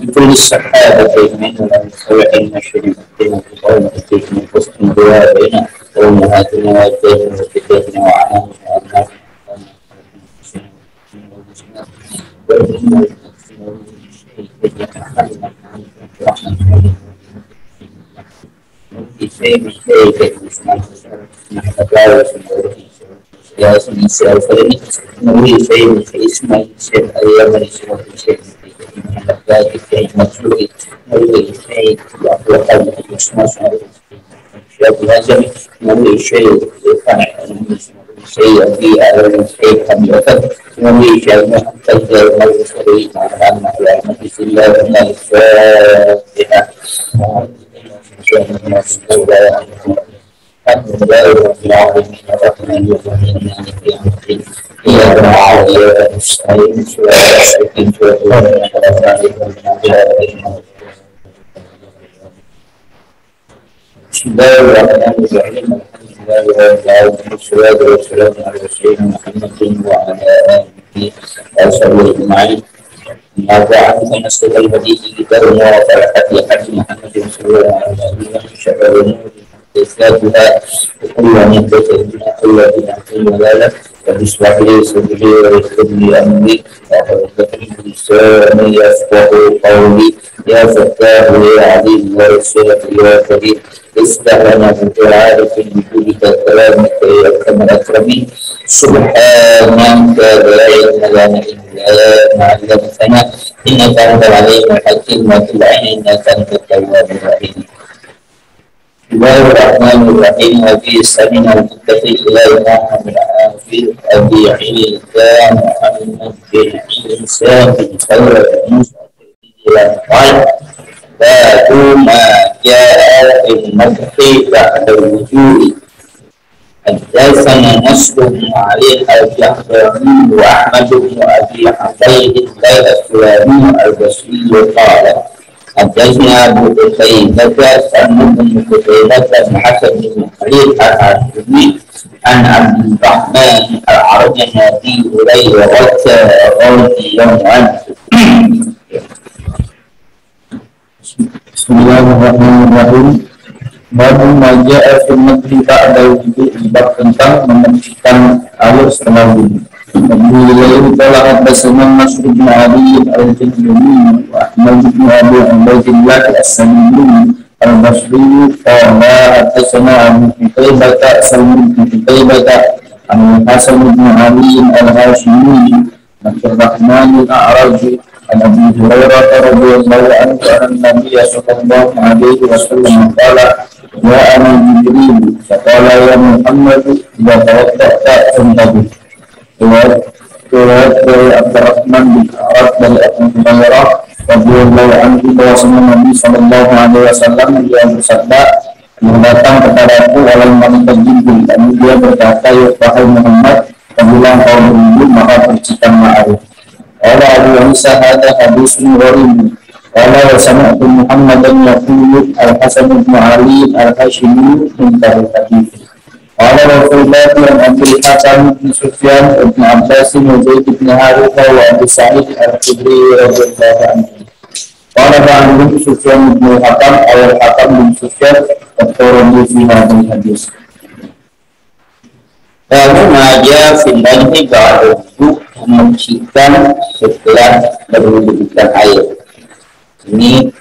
بكل الصحابة منهم المتبعين شريف بين القوم من حسن الرواية بين أمهاتنا وأجدادنا وجداتنا وأعمامنا وأبنائنا ya inicial foi não me fez mas aí a Maria que tem uma fluid não me fez a colocar de transformação já viaja não me cheio de cheio aqui a cheio caminhada não me cheio na fazer mais foi na piscina na fé بسم الله الرحمن الرحيم الحمد لله رب العالمين والصلاة والسلام على سيدنا محمد وعلى آله وصحبه أجمعين أما بعد فإن أصدق الحديث كتاب الله وخير الهدي هدي محمد صلى الله عليه وسلم وشر الأمور محدثاتها وكل محدثة بدعة وكل بدعة ضلالة رب اشرح لي صدري ويسر لي أمري واحلل عقدة من لساني يفقهوا قولي يا فتاه يا عليم يا رسول يا كريم افتح لنا بطاعتك بجودك كلامك يا اكرم الاكرمين سبحانك لا علم لنا الا ما علمتنا انك انت العليم الحكيم وتب علينا انك انت التواب الرحيم. بسم الله الرحمن الرحيم وفي سمينا المتقي الى امام العافيه ابي عيسى محمد بن عيسى بن خير موسى قال باب ما جاء في المدح بعد الوجوه حدثنا نصر بن علي الجحظمي واحمد بن ابي حميد السلامي البصري قال حدثنا ابو قتيبة سلم بن قتيبة بن حسن بن خليل الحاشمي عن عبد الرحمن العربي عن ابي هريرة رضي الله عنه. Bismillahirrahmanirrahim. Babu maja'a fil madhi ba'da wudu'i, bab tentang membersihkan air setelah wudu. Nabi telah haddatsana Nasr bin Ali al-Jazmani wa Ahmad bin Abi Ubaidillah as-Samiri al-Basri qala haddatsana Abu Qutaybah Salim bin Qutaybah an Hasan bin Ali al-Hashimi Abdurrahman al-A'raj عن ابي هريره رضي الله عنه ان النبي صلى الله عليه وسلم قال جاء جبريل فقال يا محمد اذا توضأت فانتبه. Riwayat dari Abdurrahman bin Arad dari Abu Hurairah radhiyallahu anhu bahwasanya Nabi sallallahu alaihi wasallam dia bersabda, yang datang kepadaku oleh malaikat Jibril dan dia berkata, ya wahai Muhammad, apabila kau berwudu maka percikanlah air. Qala Abu Isa hadza haditsun gharib. Qala wa sami'tu Muhammadan yaqulu al-Hasan bin Ali al-Hashimi min al-Hadits. Qala Rasulullah an Abi Hasan bin Sufyan bin Abbas bin Zaid bin Harithah wa Abu Sa'id al-Khudri radhiyallahu anhu. Qala ba'du Sufyan bin Hakam al-Hakam bin Sufyan at-Tawrani fi hadhihi hadis. Lalu maja filmnya kalau membersihkan setelah berwudukan air. Ini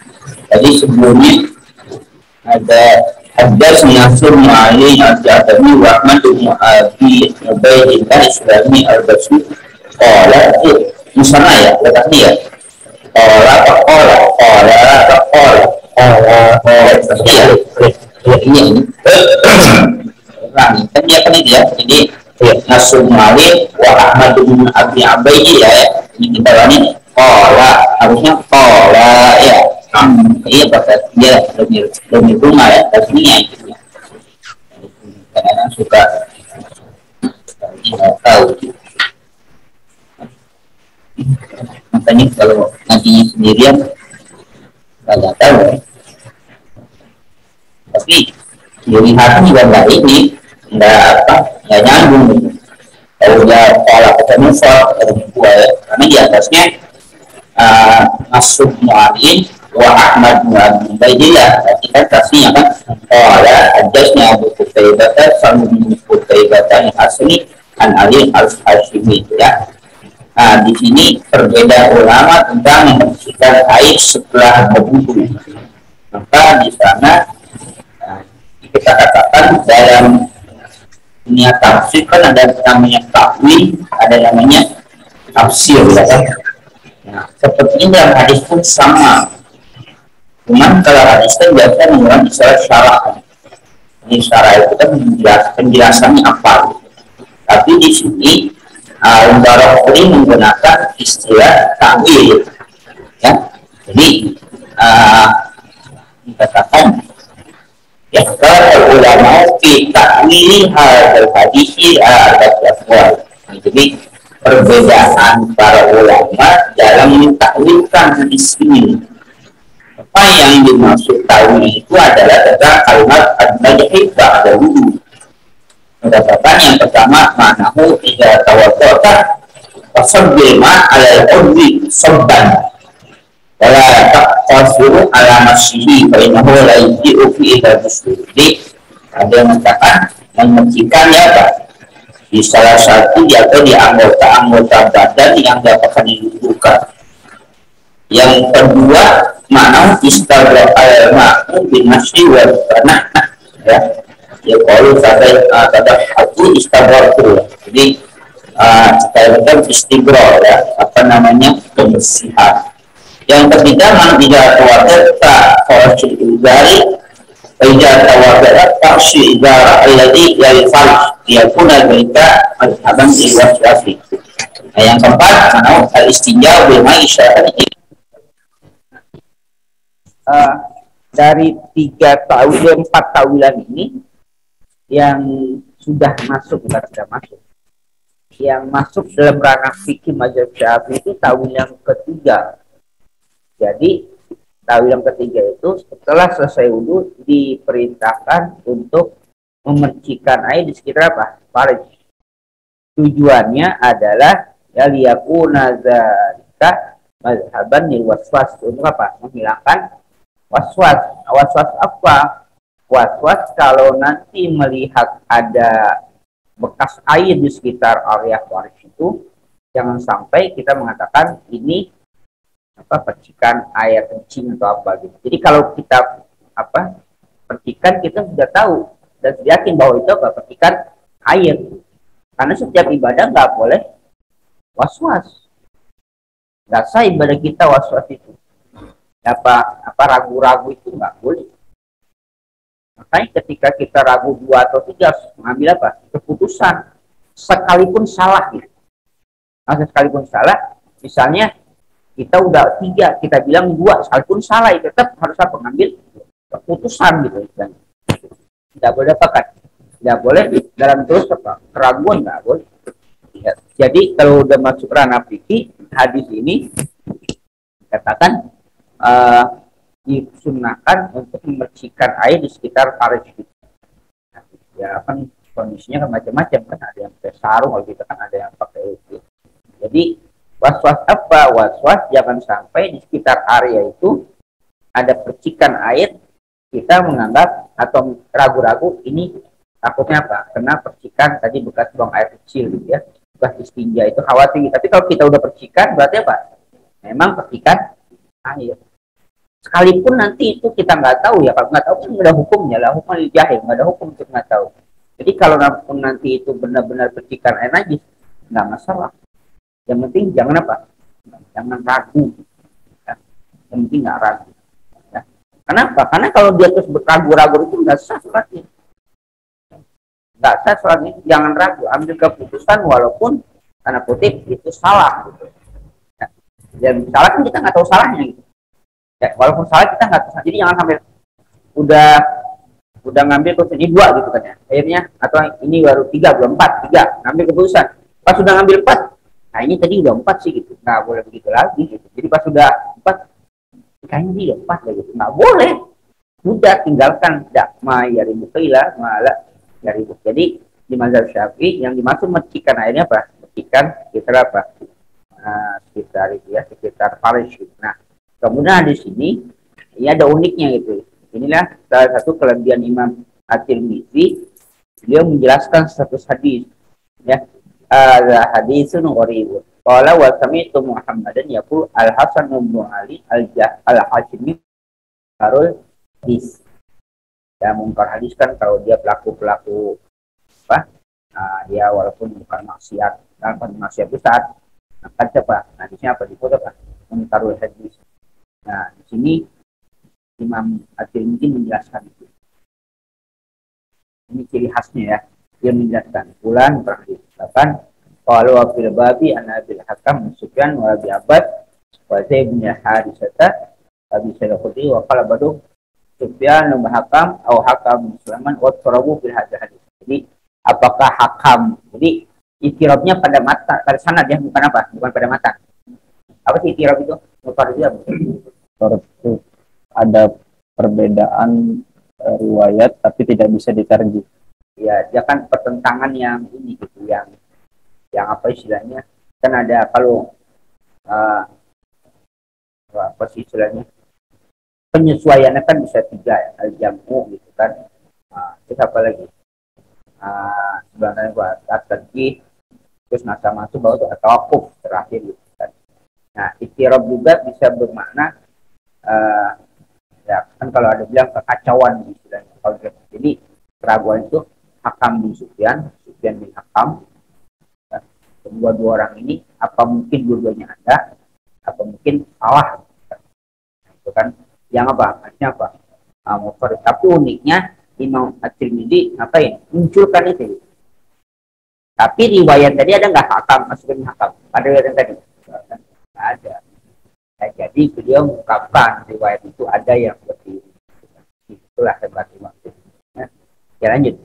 tadi sebelumnya ada haddatsana Nasr bin Ali al-Ja'fari wa Ahmad bin Abi Ubaidillah al-Islami al-Basri qala musana ya letaknya ya ini kan dia kan ini ya jadi Nasr bin Ali wa Ahmad bin Abi Ubaidillah ya ini kita ini harusnya ya iya pakai dia lebih bunga ya tasnya gitu ya karena suka nggak tahu makanya kalau nantinya sendirian nggak tahu ya. Tapi dilihat juga nggak ini nggak nyambung gitu. Kalau ya pola ketemu dua ya, karena di atasnya Masuk Mu'alim wa Ahmad Mu'alim Baidillah. Berarti kan tasnya kan pola adasnya Abu Qutaibah sama Qutaibah Asli an Ali al-Hashimi ya. Nah, di sini berbeda ulama tentang membersihkan air setelah berwudu. Maka di sana kita katakan dalam dunia tafsir kan ada namanya takwil, ada namanya tafsir ya kan. Nah, seperti ini dalam hadis pun sama. Cuman kalau hadis kan biasanya menggunakan istilah syarah. Ini syarah itu kan penjelasannya apa. Tapi di sini Al-Barakuri menggunakan istilah takwil ya. Jadi dikatakan ya kalau ulama fi takwil hadal hadisi ada jadwal. Jadi perbedaan para ulama dalam mentakwilkan hadis ini. Apa yang dimaksud takwil itu adalah tentang kalimat ad-majhid ba'da wudu. Mendapatkan yang pertama manahu idza tawaddata fasabbil ma ala al-udwi sabban wala taqtasiru ala nafsihi fa innahu la yuji'u fi idza muslim. Jadi ada yang mengatakan menyucikan ya Pak di salah satu atau di anggota-anggota badan yang dapatkan didudukan. Yang kedua manahu istabra al-ma'u bin nafsi wa tanah ya. Ya kalau pada hati istighfar. Jadi kita lakukan istighfar ya, apa namanya pembersihan. Yang ketiga man tidak tawadda farshi izari idza tawadda farshi izara alladhi yalfal yakuna baita madhaban al-wasyafi. Nah, yang keempat mana al-istinja bil ma'i syar'i. Dari 4 tawilan ini yang sudah masuk bukan sudah masuk, yang masuk dalam ranah fikih mazhab Syafi'i itu tawil yang ketiga. Jadi tawil yang ketiga itu setelah selesai wudu diperintahkan untuk memercikan air di sekitar apa? Farj. Tujuannya adalah ya liyakuna zalika mazhaban lil waswas, untuk apa? Menghilangkan waswas. Waswas apa? Was-was kalau nanti melihat ada bekas air di sekitar area waris itu, jangan sampai kita mengatakan ini percikan air kencing atau apa gitu. Jadi kalau kita percikan, kita sudah tahu dan yakin bahwa itu percikan air. Karena setiap ibadah nggak boleh was-was. Nggak sah ibadah kita was-was itu. Ragu-ragu itu nggak boleh. Makanya ketika kita ragu 2 atau 3 mengambil keputusan sekalipun salah gitu. Sekalipun salah, misalnya kita udah 3, kita bilang 2, sekalipun salah itu tetap harus mengambil keputusan gitu. Dan tidak boleh tidak boleh dalam terus keraguan, nggak boleh. Ya. Jadi kalau udah masuk ranah fikih, hadis ini katakan disunahkan untuk memercikan air di sekitar farj. Ya kan kondisinya kan macam-macam kan, ada yang pakai sarung, kalau kita kan ada yang pakai itu. Jadi was-was apa? Was-was jangan sampai di sekitar area itu ada percikan air, kita menganggap atau ragu-ragu ini takutnya apa? Kena percikan tadi bekas buang air kecil gitu ya, bekas istinja itu khawatir. Tapi kalau kita udah percikan berarti apa? Memang percikan air. Sekalipun nanti itu kita nggak tahu ya, kalau nggak tahu kan nggak ada hukumnya lah, hukum jahil, nggak ada hukum untuk nggak tahu. Jadi kalau nanti itu benar-benar percikan air najis, nggak masalah. Yang penting jangan jangan ragu. Ya. Yang penting nggak ragu. Ya. Kenapa? Karena kalau dia terus ragu-ragu itu nggak sah sholatnya. Nggak sah sholatnya. Jangan ragu, ambil keputusan walaupun tanda kutip itu salah. Gitu. Ya. Dan salah kan kita nggak tahu salahnya gitu. Ya, walaupun salah kita nggak tahu. Jadi jangan sampai udah ngambil keputusan ini 2 gitu kan ya. Akhirnya atau ini baru 3, belum 4, 3 ngambil keputusan. Pas sudah ngambil 4, nah ini tadi udah 4 sih gitu. Nggak boleh begitu lagi gitu. Jadi pas sudah 4, kayaknya ini udah 4 gitu. Nggak boleh. Udah tinggalkan. Tidak ma yaribu qila malah yaribu. Jadi di mazhab Syafi'i yang dimaksud mecikan airnya apa? Mecikan sekitar apa? Sekitar itu ya, sekitar Palestina. Nah, kemudian di sini ini ada uniknya gitu. Inilah salah satu kelebihan Imam At-Tirmidzi, beliau menjelaskan status hadis ya. Hadisun gharibun. Qala wa sami'tu Muhammadan yaqul Al-Hasan bin Ali Al-Hashimi Harul hadis. Ya, mungkar hadis kan kalau dia pelaku-pelaku apa? Dia walaupun bukan maksiat, bukan maksiat besar, kan apa? Nah, di sini apa disebut apa? Mungkarul hadis. Nah, di sini Imam At-Tirmidzi menjelaskan itu. Ini ciri khasnya ya. Dia menjelaskan bulan berhadapan kalau fil babi ana bil hakam Sufyan wa bi Abbad wa Zaid bin Haritsah Abi Sa'id wa qala badu Sufyan wa hakam atau hakam Sulaiman wa tarabu fil hadis. Jadi apakah hakam? Jadi itirabnya pada mata, pada sanad ya, bukan apa? Bukan pada mata. Apa sih itirab itu? Mutarjam. Itu ada perbedaan riwayat tapi tidak bisa diterjemah. Ya, dia kan pertentangan yang ini gitu, yang apa istilahnya? Kan ada kalau apa sih istilahnya? Penyesuaiannya kan bisa 3 ya, al-jamu gitu kan. Terus apa lagi? Sebenarnya buat at-tadjih, terus nasama itu baru tuh tawakuf terakhir gitu kan. Nah, itirab juga bisa bermakna ya kan kalau ada bilang kekacauan istilahnya. Kalau jadi keraguan itu Hakam bin Sufyan bin Hakam. Kedua orang ini apa mungkin dua-duanya ada, apa mungkin salah. Itu kan yang apa? Artinya apa? Tapi uniknya Imam At-Tirmidzi ngapain? Munculkan itu. Tapi riwayat tadi ada nggak Hakam masukin Hakam? Pada riwayat tadi? Nggak ada. Nah, jadi beliau mengungkapkan riwayat itu ada yang seperti itu. Itulah hebat Imam Tirmidzi. Ya lanjut.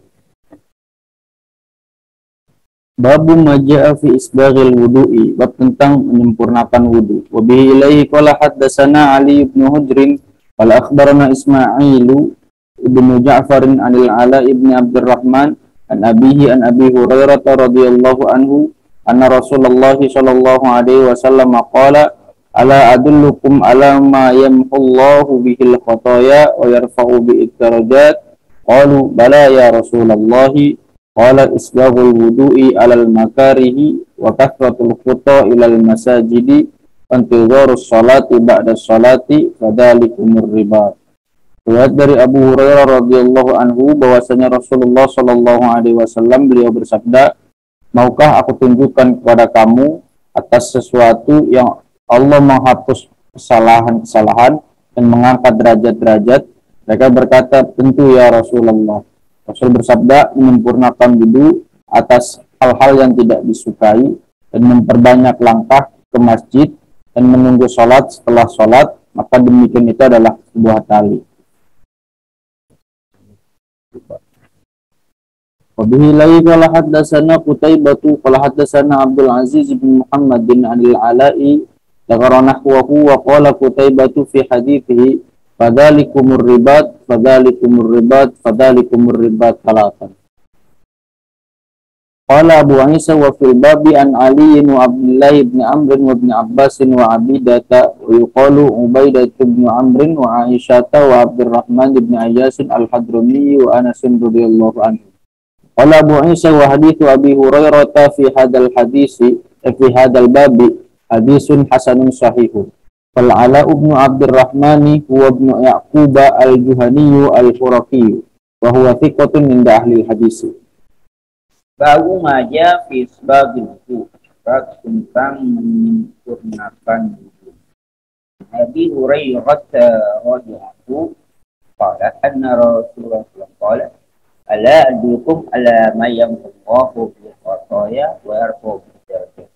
Babu maja'a fi isbaghil wudu'i, bab tentang menyempurnakan wudu. Wa bihi ilaihi qala haddatsana Ali ibn Hujr qala akhbarana Ismailu ibnu Ja'far anil Ala ibn Abdurrahman an abihi an Abi Hurairah radhiyallahu anhu anna Rasulullah sallallahu alaihi wasallam qala ala adullukum ala ma yamhullahu bihil khataya wa yarfa'u bi'id darajat qalu bala ya Rasulullah qala isbaghul wudu'i alal makarihi wa kathratul khuta ilal masajidi wa intidharus salati ba'da salati fadzalikumur ribat. Riwayat dari Abu Hurairah radhiyallahu anhu bahwasanya Rasulullah sallallahu alaihi wasallam beliau bersabda, maukah aku tunjukkan kepada kamu atas sesuatu yang Allah menghapus kesalahan-kesalahan dan mengangkat derajat-derajat? Mereka berkata, tentu ya Rasulullah. Rasul bersabda, menyempurnakan wudu atas hal-hal yang tidak disukai dan memperbanyak langkah ke masjid dan menunggu sholat setelah sholat, maka demikian itu adalah sebuah tali. Wabihi lagi qala haddatsana Qutaibatu qala haddatsana Abdul Aziz bin Muhammad bin Al-Ala'i dzakara wa qala Qutaibatu fi hadithihi fadzalikumur ribat talatan. Qala Abu Isa wa fil babi an Ali wa Abdullah ibn Amr wa ibn Abbas wa Abidata wa yuqalu Ubaidah ibn Amr wa Aisyah wa Abdurrahman ibn Ayyas al-Hadrami wa Anas radhiyallahu anhu. Qala Abu Isa wa hadithu Abi Hurairah fi hadzal babi hadisun hasanun sahihun. Fal Ala ibn Abdurrahman huwa ibn Ya'qub al-Juhani al-Qurafi wa huwa thiqatun min ahli hadis. Baru maja fisbagil wudu, bab tentang menyempurnakan wudu. Nabi Hurairah radhiyallahu qala anna Rasulullah qala ala adukum ala ma yamhullahu bil khataya wa yarfa'u bil darajat.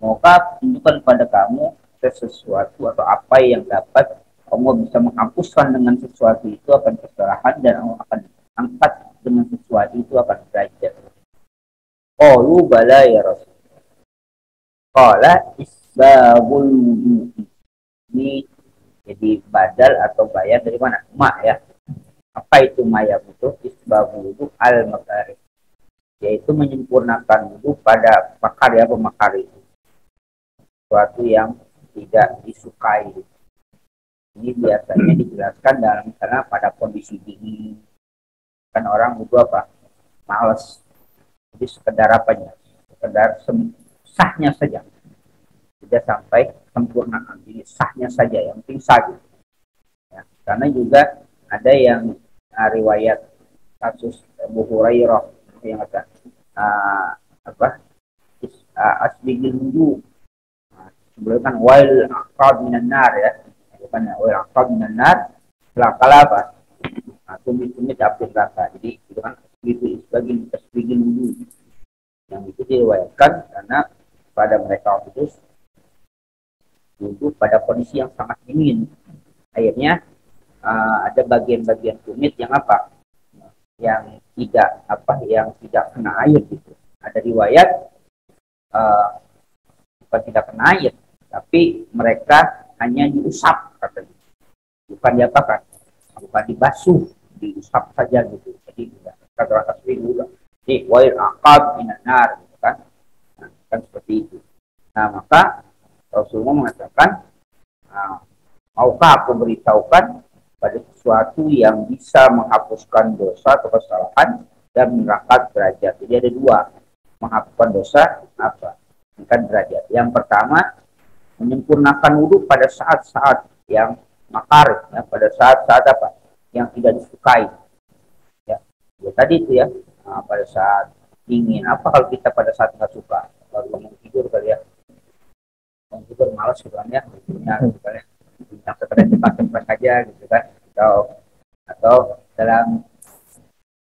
Maka tunjukkan pada kamu sesuatu atau apa yang dapat Allah bisa menghapuskan dengan sesuatu itu akan kesalahan dan Allah akan angkat dengan sesuatu itu akan derajat. Qalu bala ya Rasul. Qala isbabul wudu. Ini jadi badal atau bayar dari mana? Ma ya. Apa itu maya itu? Isbabul wudu al makarih. menyempurnakan wudhu pada makar ya, pemakar itu sesuatu yang tidak disukai. Ini biasanya dijelaskan dalam misalnya pada kondisi dingin, kan orang wudhu apa? Males. Jadi sekedar apanya? Sekedar sahnya saja. Tidak sampai sempurna. Jadi sahnya saja, yang penting sah gitu. Ya, karena juga ada yang riwayat kasus Abu Hurairah yang kata asbigil wudu. Sebelum kan wail aqab minan nar ya. Bukan wail aqab minan nar. Kala apa? Tumit-tumit api neraka. Jadi itu kan itu sebagian asbigil wudu. Yang itu diriwayatkan karena pada mereka itu pada kondisi yang sangat dingin. Akhirnya ada bagian-bagian tumit yang apa? Yang tidak kena air gitu. Ada riwayat bukan tidak kena air, tapi mereka hanya diusap katanya. Bukan diapakan, bukan dibasuh, diusap saja gitu. Jadi tidak kata udah. Jadi wail aqab minan nar gitu kan. Nah, kan seperti itu. Nah, maka Rasulullah mengatakan, maukah aku beritahukan pada sesuatu yang bisa menghapuskan dosa atau kesalahan dan mengangkat derajat. Jadi ada dua, menghapuskan dosa apa? Mengangkat derajat. Yang pertama, menyempurnakan wudhu pada saat-saat yang makar, ya, pada saat-saat apa? Yang tidak disukai. Ya, tadi itu ya, pada saat dingin. Apa kalau kita pada saat nggak suka? Baru bangun tidur kali ya. Bangun tidur malas gitu kan ya. Yang sekedar cepat-cepat saja gitu kan. Atau dalam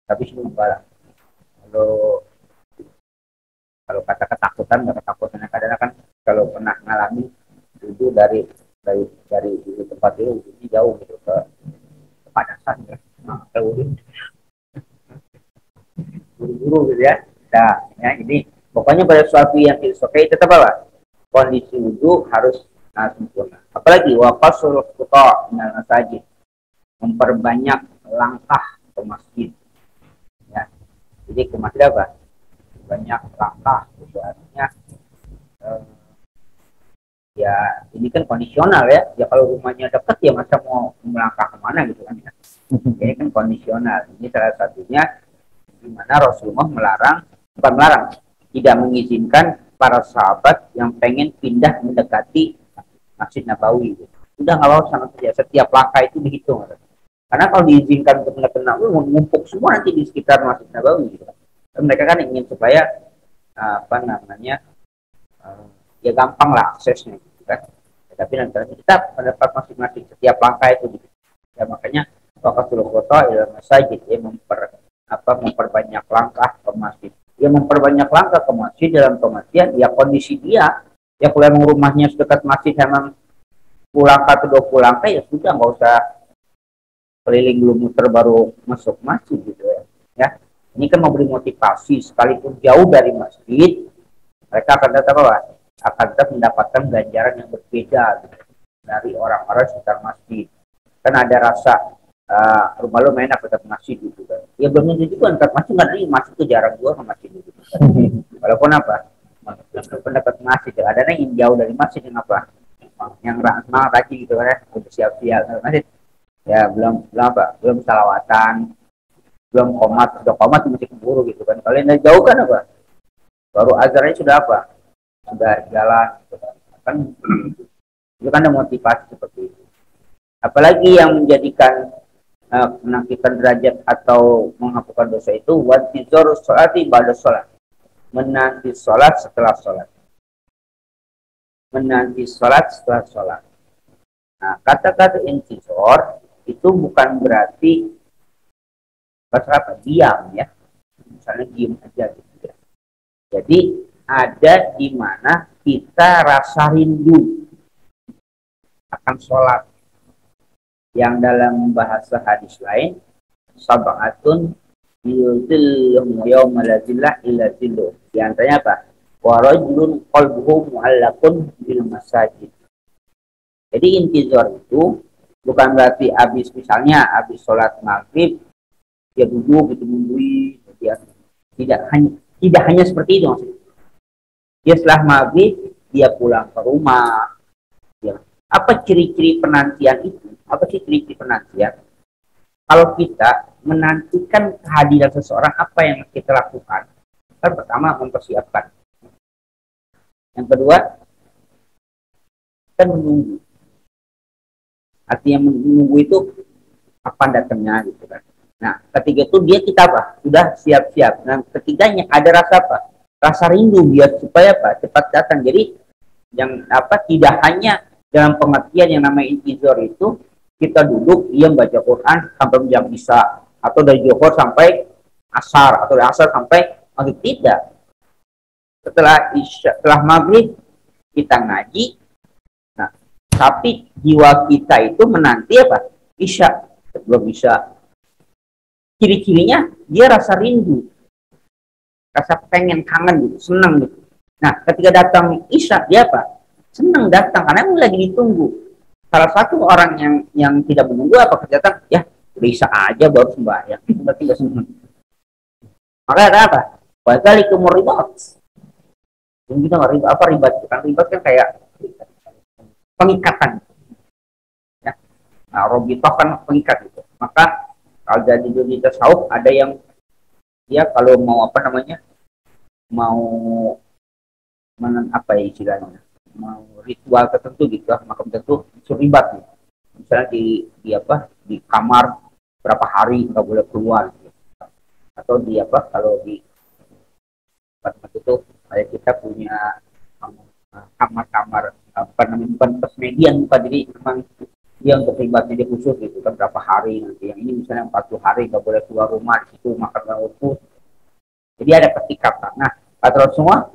tapi lupa lah. Kalau kata ketakutan, nggak ketakutan kadang kan kalau pernah ngalami itu dari tempat itu jauh gitu ke kepanasan ya. Nah, buru-buru gitu ya. Nah, ya ini pokoknya pada suatu yang disukai tetap apa? Kondisi wudhu harus sempurna. Apalagi waqasul quta minal masajid, memperbanyak langkah ke masjid. Ya. Jadi ke masjid apa? Banyak langkah itu artinya ya ini kan kondisional ya. Ya kalau rumahnya dekat ya masa mau melangkah kemana gitu kan ya. Ini kan kondisional. Ini salah satunya di mana Rasulullah bukan melarang, tidak mengizinkan para sahabat yang pengen pindah mendekati Masjid Nabawi. Udah nggak mau sama saja, setiap langkah itu dihitung. Karena kalau diizinkan untuk mendekati ngumpuk semua nanti di sekitar Masjid Nabawi. Gitu. Dan mereka kan ingin supaya ya gampang lah aksesnya gitu kan. Tapi nanti kita mendapat masing-masing setiap langkah itu gitu. Ya makanya waqatul khutbah ila masajid ya memperbanyak langkah ke masjid. Ya memperbanyak langkah ke masjid dalam pengertian ya kondisi dia ya kalau rumahnya sedekat masjid emang pulang atau 20 langkah ya sudah nggak usah keliling dulu muter baru masuk masjid gitu ya. Ya. Ini kan memberi motivasi sekalipun jauh dari masjid mereka akan tetap mendapatkan ganjaran yang berbeda gitu, dari orang-orang sekitar masjid. Kan ada rasa rumah lo enak dekat masjid gitu kan. Ya belum tentu juga dekat masjid kan ini masjid itu jarang juga ke masjid gitu. Kan. Walaupun pendapat masjid ada yang jauh dari masjid yang apa? Yang semangat lagi gitu kan ya, untuk siap-siap masjid. Ya belum salawatan, belum komat, sudah komat masih keburu gitu kan. Kalau yang jauh kan apa? Baru azannya sudah apa? Sudah jalan gitu kan. Itu kan ada motivasi seperti itu. Apalagi yang menjadikan menangkiskan derajat atau menghapuskan dosa itu wantizor sholati ba'da sholat, menanti sholat setelah sholat, menanti sholat setelah sholat. Nah kata-kata intizor itu bukan berarti diam ya, misalnya diam aja gitu ya. Jadi ada di mana kita rasa rindu akan sholat. Yang dalam bahasa hadis lain sab'atun yudhilluhum yawma la dhilla illa dhilluh. Di antaranya apa? Wa rajulun qalbuhu mu'allaqun bil masajid. Jadi intizar itu bukan berarti habis sholat maghrib dia duduk gitu nungguin dia tidak hanya Tidak hanya seperti itu maksudnya. Dia setelah maghrib, dia pulang ke rumah. Ya. Apa ciri-ciri penantian itu? Apa sih ciri-ciri penantian? Kalau kita menantikan kehadiran seseorang, apa yang kita lakukan? Kan pertama mempersiapkan. Yang kedua, kita menunggu. Artinya menunggu itu kapan datangnya gitu kan. Nah, ketiga itu dia kita apa? Sudah siap-siap. Nah, ketiganya ada rasa apa? Rasa rindu biar supaya apa? Cepat datang. Jadi yang apa? Tidak hanya dalam pengertian yang namanya intizar itu kita duduk diam baca Quran sampai jam isya atau dari Johor sampai asar atau dari asar sampai maghrib, tidak. Setelah maghrib kita ngaji. Nah, tapi jiwa kita itu menanti apa? Isya. Sebelum isya. Ciri-cirinya dia rasa rindu, rasa pengen, kangen gitu, senang gitu. Nah, ketika datang isya dia apa? Senang datang karena lagi ditunggu. Salah satu orang yang tidak menunggu apa kegiatan? Ya, udah isya aja baru sembahyang. Berarti nggak senang. Maka ada apa? Wadali kemuribat. Yang kita nggak ribat, apa ribat? Kan ribat kan kayak pengikatan. Ya. Nah, robitoh kan pengikat itu. Maka kalau dari dunia tasawuf ada yang dia kalau mau apa namanya, mau apa ya istilahnya, mau ritual tertentu gitu, maka tertentu ribat gitu. Misalnya di apa di kamar berapa hari nggak boleh keluar gitu. Atau di apa kalau di tempat itu kayak kita punya kamar-kamar apa namanya, bukan pesmedian bukan, jadi memang dia untuk ribatnya dia khusus gitu kan, berapa hari nanti yang ini misalnya 40 hari nggak boleh keluar rumah di situ, makan nggak utuh, jadi ada ketikatan. Nah, kata semua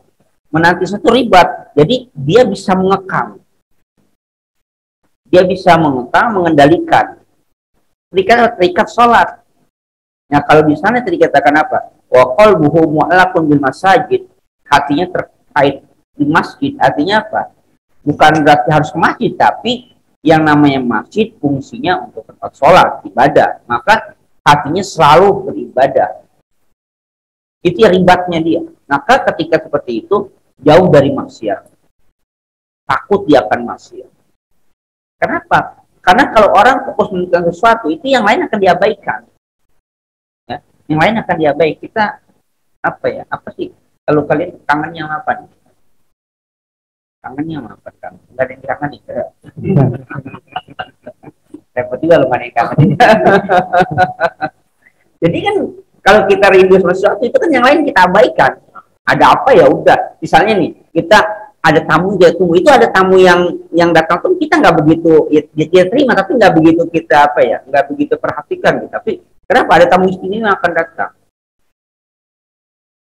menanti satu ribat, jadi dia bisa mengekang, mengendalikan terikat sholat. Nah, kalau di sana tadi katakan apa? Wa qalbuhu mu'allaqun bil masajid, hatinya terkait di masjid, artinya apa? Bukan berarti harus ke masjid, tapi yang namanya masjid fungsinya untuk tempat sholat, ibadah. Maka hatinya selalu beribadah. Itu ya ribatnya dia. Maka ketika seperti itu, jauh dari maksiat. Takut dia akan maksiat. Kenapa? Karena kalau orang fokus menentukan sesuatu, itu yang lain akan diabaikan. Ya? Yang lain akan diabaikan. Kita, apa ya? Apa sih? Kalau kalian kangennya apa nih? Kangennya apa kan? Enggak ada yang kangen nih. Repot juga loh mana yang kangen. Jadi kan kalau kita rindu sesuatu itu kan yang lain kita abaikan. Ada apa ya udah. Misalnya nih kita ada tamu dia tunggu, itu ada tamu yang datang tuh kita nggak begitu ya terima, tapi nggak begitu kita apa ya, nggak begitu perhatikan gitu. Tapi kenapa ada tamu istimewa yang akan datang?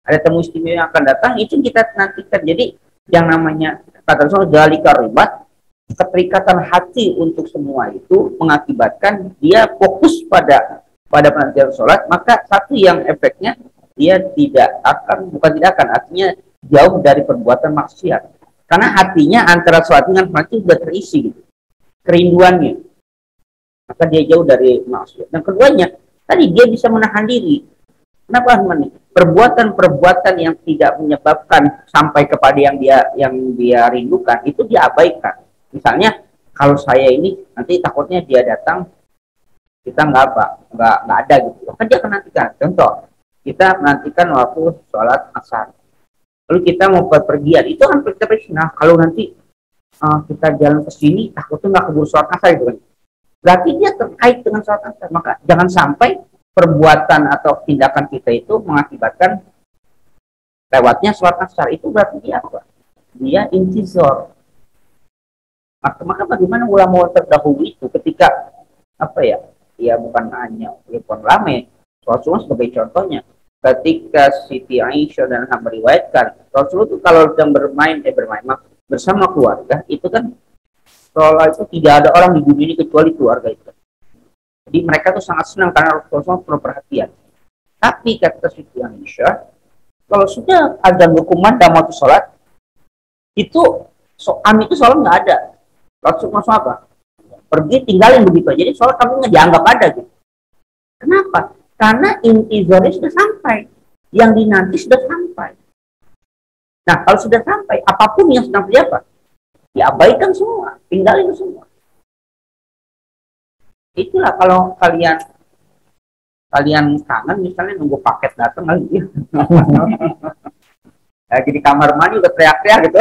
Ada tamu istimewa yang akan datang, itu kita nantikan. Jadi yang namanya kata Rasul zalika ribat, keterikatan hati untuk semua itu mengakibatkan dia fokus pada penantian sholat. Maka satu yang efeknya dia bukan tidak akan artinya jauh dari perbuatan maksiat, karena hatinya antara sholat dengan mati sudah terisi gitu, kerinduannya, maka dia jauh dari maksiat. Dan keduanya tadi dia bisa menahan diri. Kenapa teman? Perbuatan-perbuatan yang tidak menyebabkan sampai kepada yang dia rindukan itu dia abaikan. Misalnya kalau saya ini nanti takutnya dia datang kita nggak ada gitu, kan dia akan nantikan. Contoh, kita menantikan waktu sholat asar, lalu kita mau perpergian, itu kan kita nah kalau nanti kita jalan ke sini takutnya nggak keburu sholat asar gitu kan. Berarti dia terkait dengan sholat asar. Maka jangan sampai perbuatan atau tindakan kita itu mengakibatkan lewatnya sholat asar. Itu berarti dia apa? Dia intizar. Maka bagaimana ulama terdahulu itu ketika apa ya? Ya bukan hanya bukan lama, Rasulullah sebagai contohnya. Ketika Siti Aisyah dan Ham meriwayatkan, Rasulullah itu kalau sedang bermain bersama keluarga, itu kan sholat itu tidak ada orang di dunia ini kecuali keluarga itu. Jadi mereka tuh sangat senang karena Rasulullah penuh perhatian. Tapi kata Siti Aisyah, kalau sudah azan berkumandang waktu sholat, itu kami itu sholat nggak ada. Rasulullah apa? Pergi tinggalin begitu aja. Jadi sholat kami nggak dianggap ada gitu. Kenapa? Karena intizarnya sudah sampai, yang dinanti sudah sampai. Nah, kalau sudah sampai, apapun yang sedang terjadi, diabaikan semua, tinggalin semua. Itulah kalau kalian kangen misalnya nunggu paket datang lagi. Nah, jadi kamar mandi udah teriak-teriak gitu.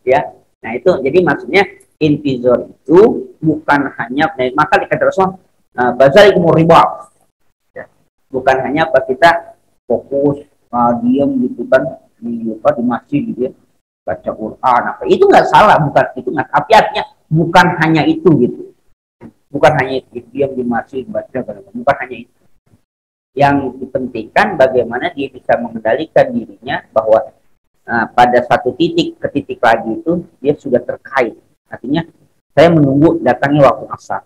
Ya. Nah, itu jadi maksudnya intizar itu bukan hanya maka dikatakan Rasul bazalikum riba. Ya. Bukan hanya apa kita fokus diam gitu kan di masjid gitu ya. Baca Quran apa. Itu nggak salah, bukan itu nggak. Tapi artinya bukan hanya itu gitu. Bukan hanya itu, diam di masjid baca, bukan hanya itu. Yang dipentingkan bagaimana dia bisa mengendalikan dirinya bahwa pada satu titik ke titik lagi itu dia sudah terkait. Artinya saya menunggu datangnya waktu asar.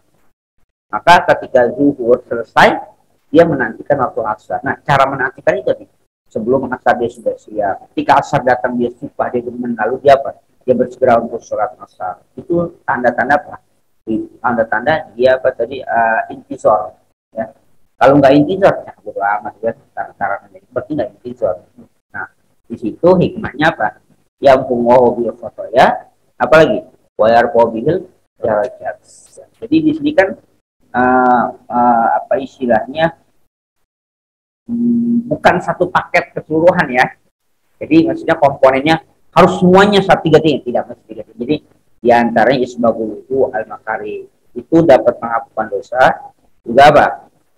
Maka ketika zuhur selesai, dia menantikan waktu asar. Nah, cara menantikan itu nih. Sebelum asar dia sudah siap. Ketika asar datang dia sumpah, dia demen, lalu dia apa? Dia bersegera untuk sholat asar. Itu tanda-tanda apa? Tanda-tanda dia apa tadi intizar. Ya. Kalau nggak intizar, ya bodo amat ya. Cara-cara seperti nggak intizar. Nah, di situ hikmahnya apa? Yang pungoh bil foto ya, apalagi wayar pobil derajat. Jadi di sini kan apa istilahnya bukan satu paket keseluruhan ya. Jadi maksudnya komponennya harus semuanya 1 3 tidak mesti 3. Jadi di antaranya isbagul wudu al makari itu dapat menghapuskan dosa, juga apa?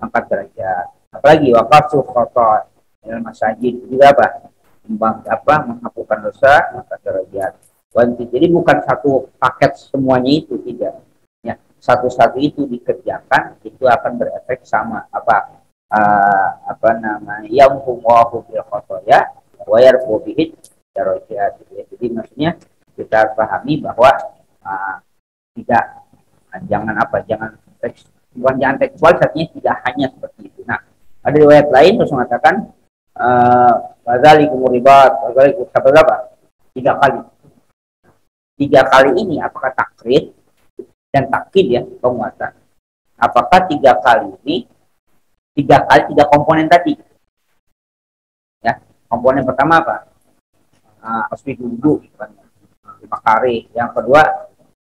4 derajat. Apalagi waqafu khata al masajid juga apa? Menghapuskan dosa 4 derajat. Jadi bukan satu paket semuanya itu, tidak. Ya, satu-satu itu dikerjakan itu akan berefek sama apa namanya yang huwahu bil khotoya wa yarfu bihi darajat. Jadi maksudnya kita pahami bahwa tidak jangan tekstual artinya tidak hanya seperti itu. Nah, ada riwayat lain terus mengatakan wadzalikum ribat, wadzalikum berapa? 3 kali. 3 kali ini apakah takrib dan takkid ya, penguatan. Apakah 3 kali ini 3 kali 3 komponen tadi? Ya, komponen pertama apa? Asbih wudu, 5 kali. Yang kedua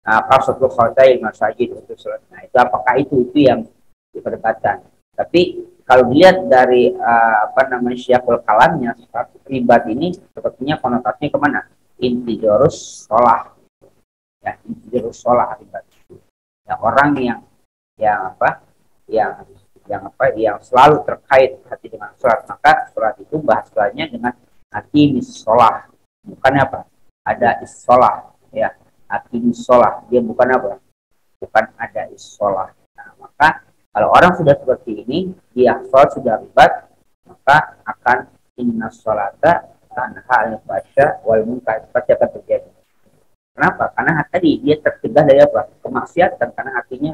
qasatul khatail masajid untuk sholat. Nah, itu apakah itu yang diperdebatkan. Tapi kalau dilihat dari syiakul kalamnya, ribat ini sepertinya konotasinya kemana? Intizarus sholah. Ya, intizarus sholah ribat. Ya, orang yang selalu terkait hati dengan sholat, maka sholat itu bahasanya dengan hati sholah. Bukan apa? Ada is-sholah, ya. Hati sholah, dia bukan apa? Bukan ada is-sholah. Nah, maka kalau orang sudah seperti ini, dia sholat sudah ribat, maka akan inna sholata tanha al-fasya wal munkar, pasti akan terjadi. Kenapa? Karena tadi dia tercegah dari apa? Kemaksiatan, karena hatinya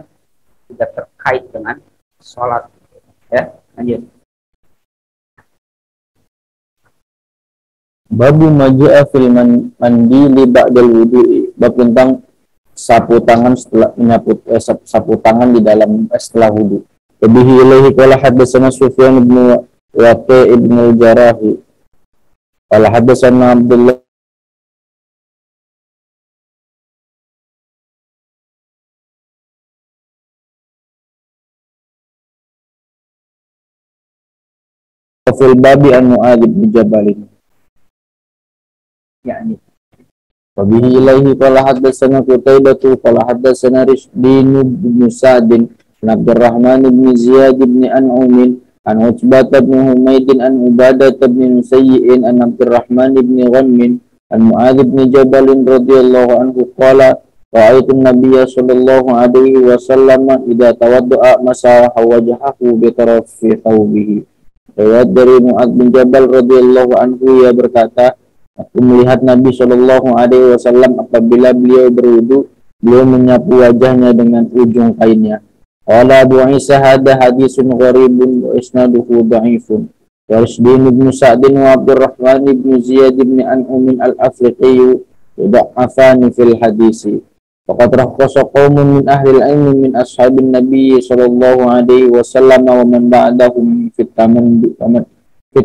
sudah terkait dengan sholat. Ya, lanjut. Babu maja'a fil mandi li ba'dal wudu'i. Bab tentang sapu tangan setelah sapu tangan di dalam setelah wudu. Bihi ilaihi qala haddatsana Sufyan bin Waqi' ibn al-Jarahi. Qala haddatsana Abdullah fil babi an Mu'adz bin Jabal. Yani Wabihi ilaihi qala haddatsana Qutaibah qala haddatsana Risdin bin Sa'd bin Abdurrahman bin Ziyad bin An'um an Utbah bin Humaid an Ubadah bin Musayyin an Abdurrahman bin Ghanm an Mu'adz bin Jabal radhiyallahu anhu qala ra'aitu an-nabiyya sallallahu alaihi wasallam idza tawadda'a masaha wajhahu bi tarafi thawbihi. Riwayat dari Mu'adz bin Jabal radhiyallahu anhu, ia berkata, aku melihat Nabi Shallallahu Alaihi Wasallam apabila beliau berwudu, beliau menyapu wajahnya dengan ujung kainnya. Qala Abu Isa hadza hadisun gharibun wa isnaduhu dha'ifun. Warsdin bin Sa'd wa Abdurrahman bin Ziyad bin An'um al-Afriqi dha'afani fil hadisi. Faqad rakhasa qaumun min ahli al-ilm min ashabin Nabi Shallallahu Alaihi Wasallam wa man ba'dahum fit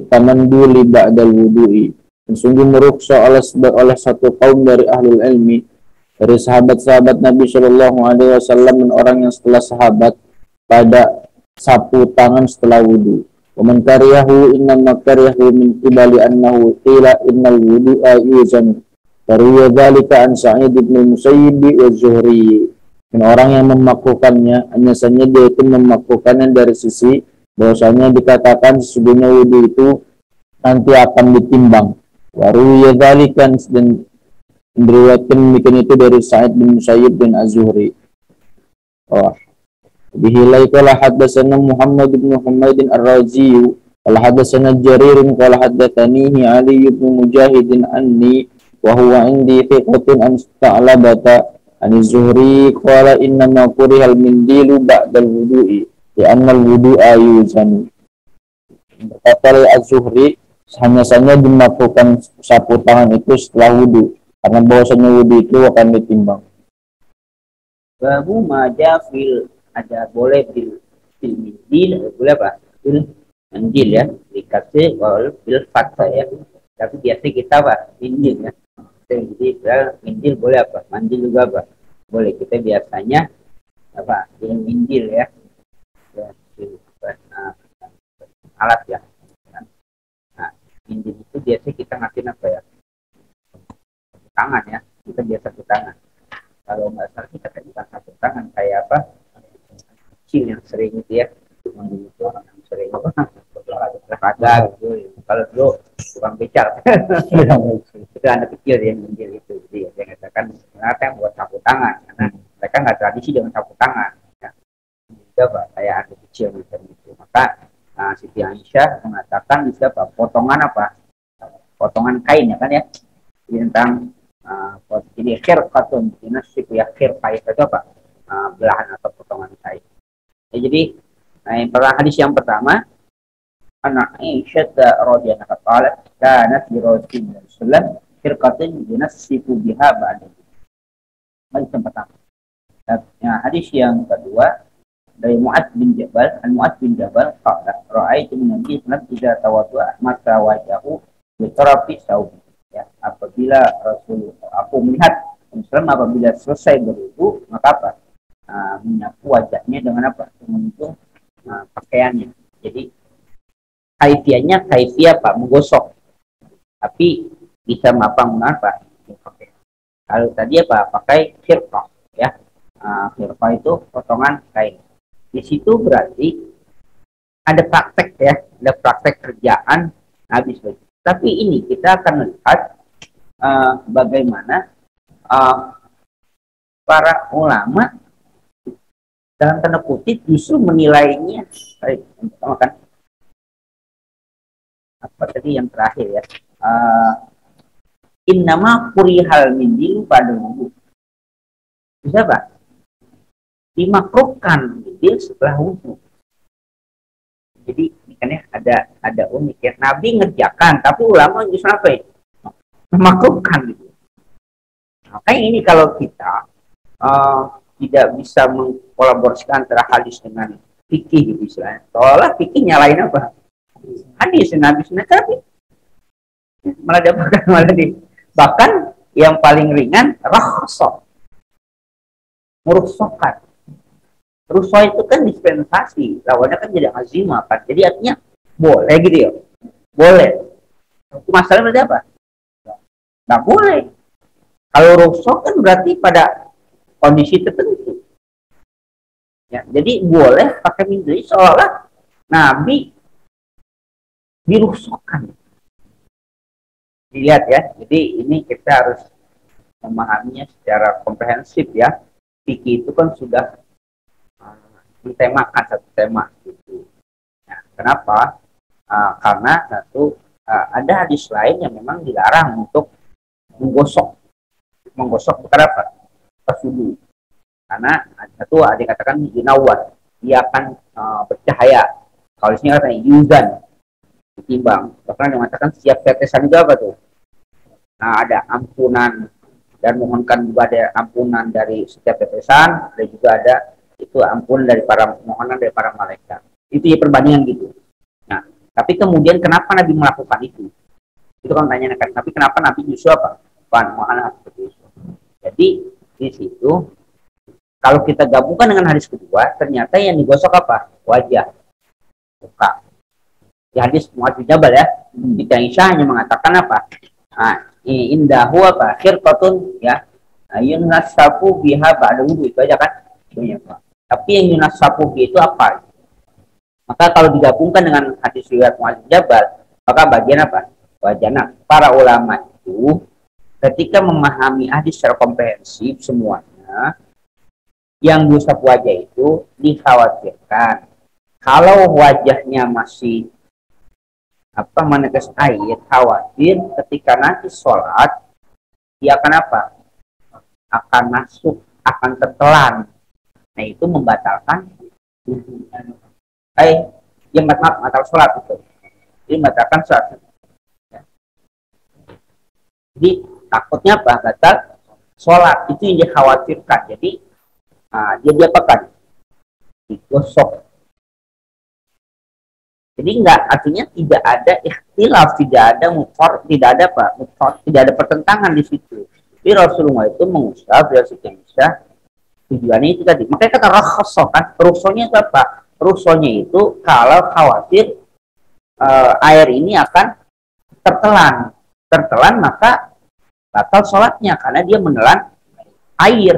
tamanduli ba'dal wudu'i. Dan sungguh meruksa oleh satu kaum dari ahlul ilmi, dari sahabat-sahabat Nabi Shallallahu Alaihi Wasallam dan orang yang setelah sahabat pada sapu tangan setelah wudu. Waman kariyahu innama kariyahu min qibali annahu qila innal wudu'a yuzan. Faruya dzalika an Sa'id bin Musayyib wa Zuhri. Dan orang yang memakukannya hanya saja dia itu memakukannya dari sisi bahwasanya dikatakan sesungguhnya wudu itu nanti akan ditimbang. Waruya dzalika dan diriwayatkan demikian itu dari Sa'id bin Musayyib bin Az-Zuhri. Oh. Bihilai qala haddatsana Muhammad bin Humaid Ar-Razi qala haddatsana Jarir qala haddatsanihi Ali bin Mujahid anni wa huwa indi thiqatun an Ta'labata an Az-Zuhri qala inna ma kurihal mindilu ba'dal wudu'i li'anna al-wudu'a yuzan. Berkata Az-Zuhri hanya saja dimakruhkan sapu tangan itu setelah wudu karena bahwasanya wudu itu akan ditimbang. Babu maja fil ada boleh fil mindil boleh apa? Fil mindil ya dikasih fil fatha ya. Tapi biasa kita apa? Mindil ya. Jadi mindil boleh apa? Mandil juga apa? Boleh kita biasanya apa? Mindil ya. Alat ya. Nah, mindil itu biasa kita ngatin apa ya? Tangan ya. Kita biasa ke tangan. Kalau nggak salah kita kan bukan satu tangan kayak apa kecil yang sering itu ya yang sering olahraga gitu. Kalau dulu tukang becal itu anak kecil yang menjil itu, jadi yang katakan kenapa buat sapu tangan karena mereka nggak tradisi dengan sapu tangan ya. Coba kayak anak kecil macam itu, maka Siti Aisyah mengatakan bisa apa potongan kain ya kan ya tentang jadi khirqatun dinasib ya khirqah itu apa belahan atau potongan kain ya. Jadi hadis yang pertama anak Aisyah radhiyallahu anha kanat bi Rasulillah sallallahu khirqatun dinasib biha ba'da. Hadis yang pertama. Hadis yang kedua dari Mu'adz bin Jabal qala ra'aitu Nabi sallallahu alaihi wasallam tawaddu'a maka wajahu bi tarafi saubi. Ya, apabila aku melihat Islam apabila selesai berwudu maka apa menyapu wajahnya dengan apa dengan pakaiannya. Jadi kaifiah apa menggosok, tapi bisa menggunakan apa pakai. Kalau tadi apa pakai khirqah ya, khirqah itu potongan kain. Di situ berarti ada praktek ya, ada praktek kerjaan habis begitu. Tapi ini kita akan melihat bagaimana para ulama dalam tanda kutip justru menilainya. Pertama kan apa tadi yang terakhir ya, innama kurihal mindilu pada wudu. Bisa pak? Dimakruhkan mindil setelah wudu. Jadi kan ya ada unik ya. Nabi ngerjakan, tapi ulama justru apa ya? Memakruhkan gitu. Makanya ini kalau kita tidak bisa mengkolaborasikan antara hadis dengan fikih gitu istilahnya. Soalnya fikih nyalain apa? Hadis Nabi tapi malah dapatkan bahkan yang paling ringan rakhsah. Merusakkan. Rusuh itu kan dispensasi, lawannya kan jadi azimah kan. Jadi artinya boleh gitu ya. Boleh. Masalahnya berarti apa? Nggak boleh. Kalau rusuh kan berarti pada kondisi tertentu. Ya, jadi boleh pakai mindil seolah Nabi dirusukkan. Dilihat ya. Jadi ini kita harus memahaminya secara komprehensif ya. Fikih itu kan sudah ditemakan satu tema gitu. Nah, kenapa? Karena satu ada hadis lain yang memang dilarang untuk menggosok bukan apa? Pas wudu. Karena satu ada yang katakan jinawat, dia akan bercahaya. Kalau di sini katanya yuzan, ditimbang. Bahkan ada yang mengatakan siap tetesan juga apa tuh? Nah, ada ampunan dan mohonkan juga ada ampunan dari setiap tetesan, dan juga ada itu ampun dari para mohonan dari para malaikat. Itu ya perbandingan gitu. Nah, tapi kemudian kenapa Nabi melakukan itu? Itu kan tanya kan, tapi kenapa Nabi justru apa? Mana seperti itu. Jadi di situ kalau kita gabungkan dengan hadis kedua, ternyata yang digosok apa? Wajah, muka. Di hadis Muadz bin Jabal ya, kita Aisyah hanya mengatakan apa? Indahu apa? Khirqatun ya. Yunassafu biha ba'da wudu, itu aja kan? Tapi yang yunassafu itu apa? Maka kalau digabungkan dengan hadis riwayat Muadz bin Jabal, maka bagian apa? Wajah. Para ulama itu ketika memahami hadis secara komprehensif semuanya, yang diusap wajah itu dikhawatirkan kalau wajahnya masih menetes air, khawatir ketika nanti sholat dia akan apa? Akan masuk, akan tertelan. Nah itu membatalkan yang batal sholat itu. Jadi membatalkan sholat. Jadi takutnya apa? Batal sholat itu yang dikhawatirkan. Jadi dia diapakan? Digosok. Jadi enggak, artinya tidak ada ikhtilaf, tidak ada mufar, tidak ada apa, mufar, tidak ada pertentangan di situ. Jadi Rasulullah itu mengusap dari sekian bisa tujuannya itu tadi. Makanya kata rakhasa kan, rukhsahnya itu apa? Rukhsahnya itu kalau khawatir air ini akan tertelan maka batal sholatnya karena dia menelan air.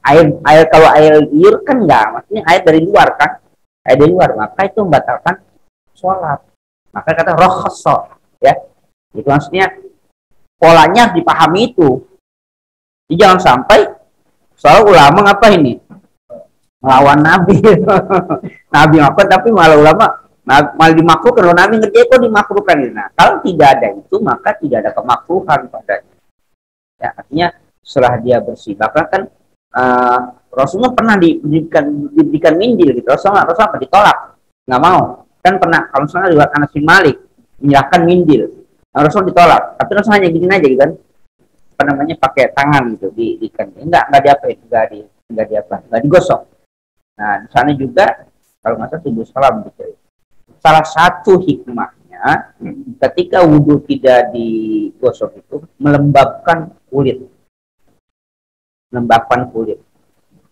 Air kalau air liur kan enggak, maksudnya air dari luar kan. Ada luar, maka itu membatalkan sholat. Maka kata rakhasa, ya. Itu maksudnya polanya harus dipahami itu. Jadi jangan sampai soal ulama ngapa ini? Melawan Nabi. Nabi apa tapi malah ulama malah dimakruhkan. Kalau Nabi ngerjain kok dimakruhkan. Nah, kalau tidak ada itu maka tidak ada kemakruhan padanya. Ya, artinya setelah dia bersih, bahkan kan Rasulullah pernah diberikan mindil gitu. Rasulullah apa? Ditolak, nggak mau. Kan pernah kalau misalnya riwayat Anas bin Malik menyerahkan mindil, Rasul ditolak. Tapi Rasul hanya gini aja gitu kan, pakai tangan gitu enggak diapain, enggak digosok. Nah di sana juga kalau nggak salah tujuh salam gitu. Salah satu hikmahnya ketika wudhu tidak digosok itu melembabkan kulit.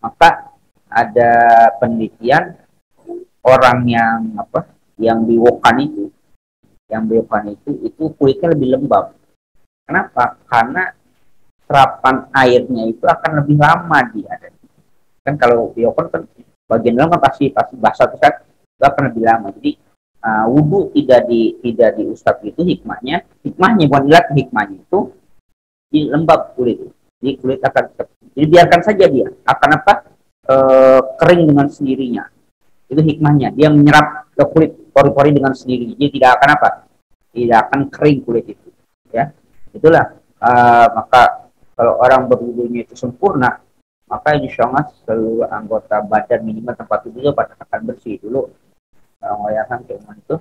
Maka ada penelitian orang yang biwokan itu kulitnya lebih lembab. Kenapa? Karena serapan airnya itu akan lebih lama dia. Kan kalau biwokan kan bagian dalam kan pasti basah terus kan itu akan lebih lama. Jadi wudhu tidak diusap itu hikmahnya bukan dilihat hikmahnya itu lembab kulit. Jadi kulit akan jadi biarkan saja dia akan kering dengan sendirinya. Itu hikmahnya. Dia menyerap ke kulit pori-pori dengan sendirinya. Jadi tidak akan tidak akan kering kulit itu. Ya, itulah. Maka kalau orang berwudunya itu sempurna, maka insya Allah seluruh anggota badan minimal tempat wudhu pada akan bersih dulu. Ngoyakan keuman itu.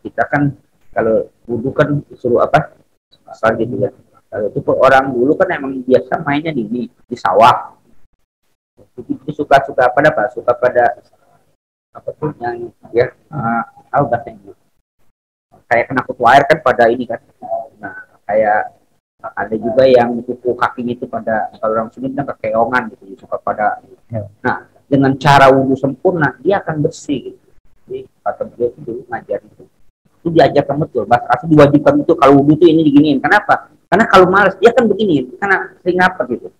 Kita kan kalau wudhu kan disuruh asal gitu ya. Kalau itu orang dulu kan emang biasa mainnya di sawah. Jadi suka pada apa tuh yang ya bahasanya kayak kena kutu air kan pada ini kan. Nah kayak ada juga yang kuku kakinya itu pada kalau orang sini kan kekeongan gitu, suka pada. Nah dengan cara wudhu sempurna dia akan bersih gitu. Jadi kata beliau itu dulu ngajar itu diajarkan betul. Bahkan diwajibkan itu kalau wudhu itu ini diginiin. Kenapa? Karena kalau malas dia kan begini, karena sering apa gitu.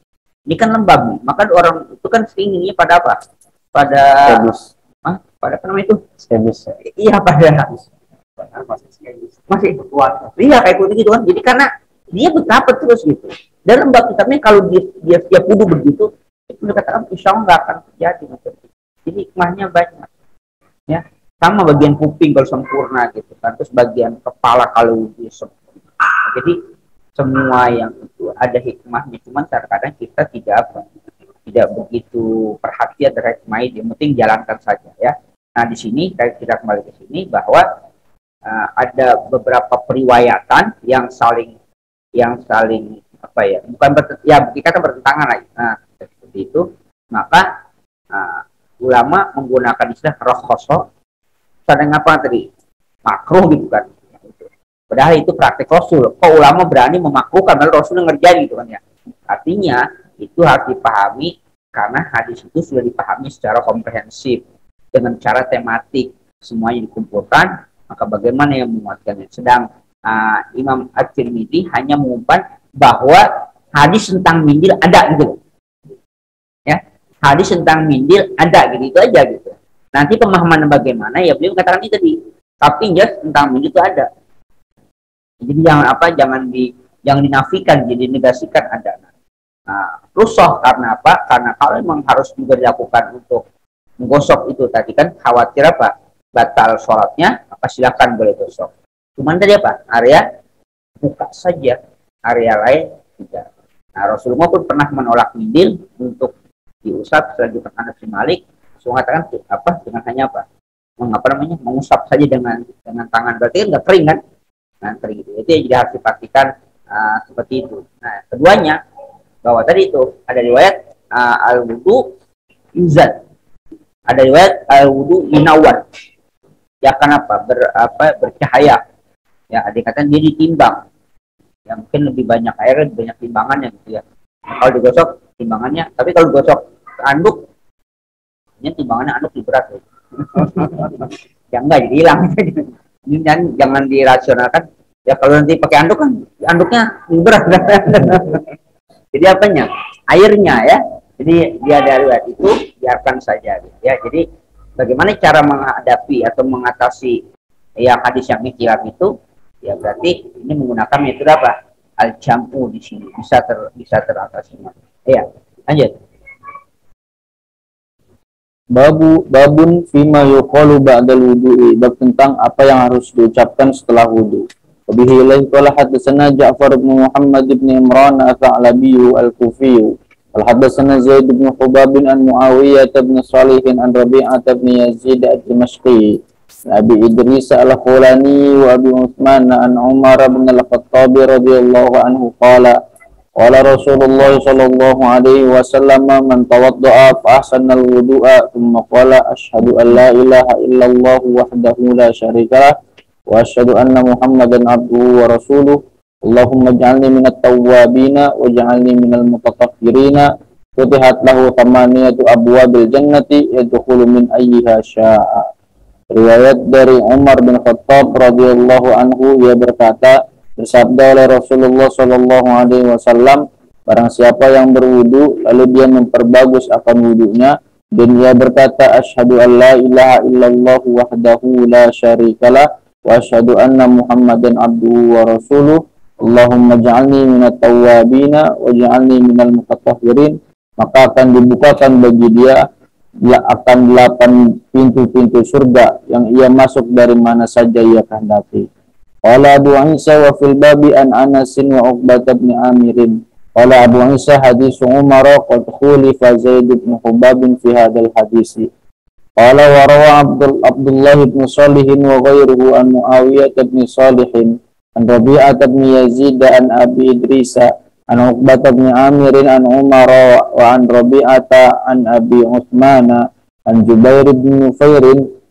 Ini kan lembab nih, maka orang itu kan seringinnya pada apa? Pada apa namanya itu? Skebus. Iya masih kuat. Iya kayak gitu kan. Jadi karena dia betapa terus gitu. Dan lembab tapi kalau dia setiap wudhu begitu, itu dikatakan insya Allah nggak akan terjadi. Jadi hikmahnya banyak. Ya, sama bagian kuping kalau sempurna gitu kan. Terus bagian kepala kalau dia sempurna. Jadi semua yang itu ada hikmahnya, cuman terkadang kita tidak begitu perhatian terhadap hikmah itu. Yang penting jalankan saja ya. Nah di sini kita kembali ke sini bahwa ada beberapa periwayatan yang saling bukan kita bertentangan lagi. Nah seperti itu maka ulama menggunakan istilah rakhasa. Sedang apa tadi makruh gitu kan. Padahal itu praktek Rasul. Kok ulama berani memakruhkan, lalu Rasul ngerjain gitu kan ya. Artinya itu harus dipahami karena hadis itu sudah dipahami secara komprehensif dengan cara tematik, semuanya dikumpulkan. Maka bagaimana yang menguatkannya? Sedang Imam At-Tirmidzi hanya mengumumkan bahwa hadis tentang mindil ada gitu, ya. Hadis tentang mindil ada gitu, itu aja gitu. Nanti pemahaman bagaimana ya beliau katakan itu tadi. Tapi jelas tentang mindil itu ada. Jadi jangan dinafikan, jadi negasikan ada. Nah, rusoh karena apa? Karena kalau memang harus juga dilakukan untuk menggosok itu tadi kan khawatir apa? Batal sholatnya, apa silakan boleh gosok. Cuman tadi apa? Area buka saja, area lain tidak. Nah, Rasulullah pun pernah menolak mindil untuk diusap selanjutnya Anas bin Malik. Rasul mengatakan apa? Dengan hanya apa? Mengusap saja dengan tangan, berarti kan nggak kering kan? Nanti gitu. Itu yang harus dipastikan seperti itu. Nah, keduanya bahwa tadi itu ada riwayat al-wudu yuzad, ada riwayat al-wudu yunawar. Ya kenapa? Bercahaya. Ya, ada kata dia ditimbang. Ya mungkin lebih banyak air, lebih banyak timbangannya gitu ya. Nah, kalau digosok timbangannya, tapi kalau digosok anduk, ini timbangannya anduk lebih berat. Ya. Ya enggak, jadi hilang. Dan jangan dirasionalkan. Ya kalau nanti pakai anduk kan anduknya berat. Jadi apanya? Airnya ya. Jadi dia dari itu biarkan saja ya. Jadi bagaimana cara menghadapi atau mengatasi yang hadis yang ikhtilaf itu? Ya berarti ini menggunakan metode apa? Al-jam'u di sini bisa teratasi. Ya, lanjut. Babun fima yuqalu ba'dal wudu'i, bab tentang apa yang harus diucapkan setelah wudu. Wabihi ilaihi qala haddatsana Ja'far bin Muhammad bin Imran al-Tha'labi al-Kufi. Qala haddatsana Zaid bin Hubab an Muawiyah bin Shalih an Rabi'ah bin Yazid ad-Dimashqi. Abi Idris al-Khulani wa Abi Utsman an Umar bin al-Khattab radhiyallahu anhu qala qala Rasulullah sallallahu alaihi wasallam man tawadda'a fa ahsana al-wudu'a thumma qala asyhadu an la ilaha illallah wahdahu la syarika lah wa asyhadu anna Muhammadan abduhu wa rasuluh Allahumma ij'alni minat tawwabina waj'alni minal mutatahhirina futihat lahu thamaniyatu abwabil jannati yadkhulu min ayyiha syaa. Riwayat dari Umar bin Khattab radhiyallahu anhu, ia berkata, bersabda oleh Rasulullah sallallahu alaihi wasallam, barang siapa yang berwudu lalu dia memperbagus akan wudunya dan ia berkata asyhadu an la ilaha illallah wahdahu la syarikalah wa asyhadu anna Muhammadan abduhu wa rasuluh Allahumma ja'alni minat tawwabina wa ja'alni minal mutatahhirin, maka akan dibukakan bagi dia akan 8 pintu-pintu surga yang ia masuk dari mana saja ia kehendaki. Qala Abu Isa wa fil babi an Anas wa Uqbah bin Amirin. Qala Abu Isa hadis Umar qad khulifa Zaid bin Hubab fi hadzal hadis. Qala wa rawa Abdullah bin Shalih wa ghairuhu an Muawiyah bin Shalih an Rabi'ah bin Yazid an Abi Idris an Uqbah bin Amir an Umar wa an Rabi'ata an Abi Utsman an Jubair bin Nufair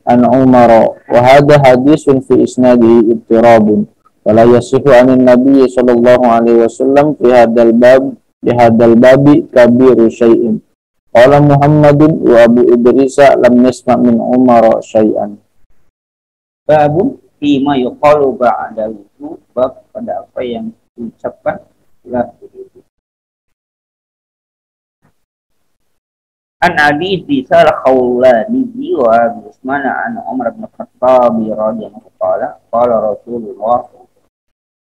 an Umar wa hadha hadisun fi isnadihi ittirabun wa la yasihu anin nabiy sallallahu alaihi wasallam fi hadzal babi kabiru syai'in. Qala Muhammadun wa Abu Idris lam yasma' min Umar syai'an. Babun fima yuqalu ba'da wudu, bab pada apa yang diucapkan setelah wudu. An Abi Idris al-Khawlani wa Abi Utsman an Umar bin Khattab radhiyallahu anhu qala Rasulullah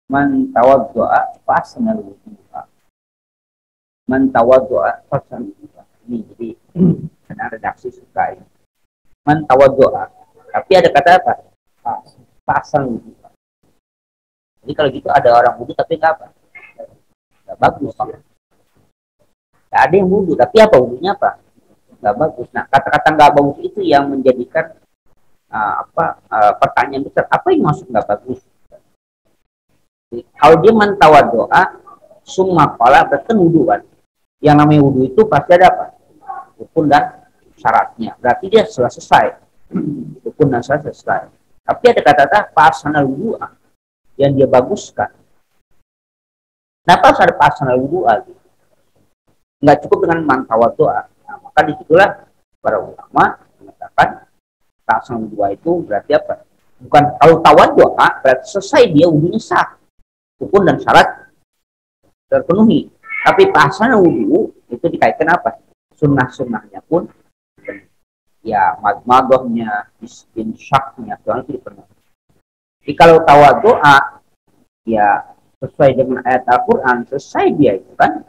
man tawadda'a fa ahsana al-wudu'a. Man tawadda'a fa ahsana al-wudu'a. Ini jadi ada redaksi suka ini. Man tawadda'a. Tapi ada kata apa? Fa ahsana al-wudu'a. Jadi kalau gitu ada orang wudu tapi enggak apa? Enggak bagus. Enggak ada yang wudu, tapi apa wudunya apa? Nggak bagus. Nah, kata-kata nggak bagus itu yang menjadikan pertanyaan besar. Apa yang maksud nggak bagus? Kalau dia mentawad doa, summa qala berarti wudu kan. Yang namanya wudu itu pasti ada apa? Rukun dan syaratnya. Berarti dia selesai. Rukun dan syarat selesai. Tapi ada kata-kata pasanal wudu. yang dia baguskan. Kenapa harus ada pasangan wudhu? Nggak cukup dengan mantawat doa. Nah, maka disitulah para ulama mengatakan pasangan wudhu itu berarti apa? Bukan kalau tawat doa berarti selesai dia wudhunya sah, rukun dan syarat terpenuhi. Tapi pasangan wudhu itu dikaitkan apa? Sunnah-sunnahnya pun ya madmadahnya, istinsyaknya itu dipenuhi. Jadi kalau tawat doa ya sesuai dengan ayat Al-Quran, selesai dia itu kan.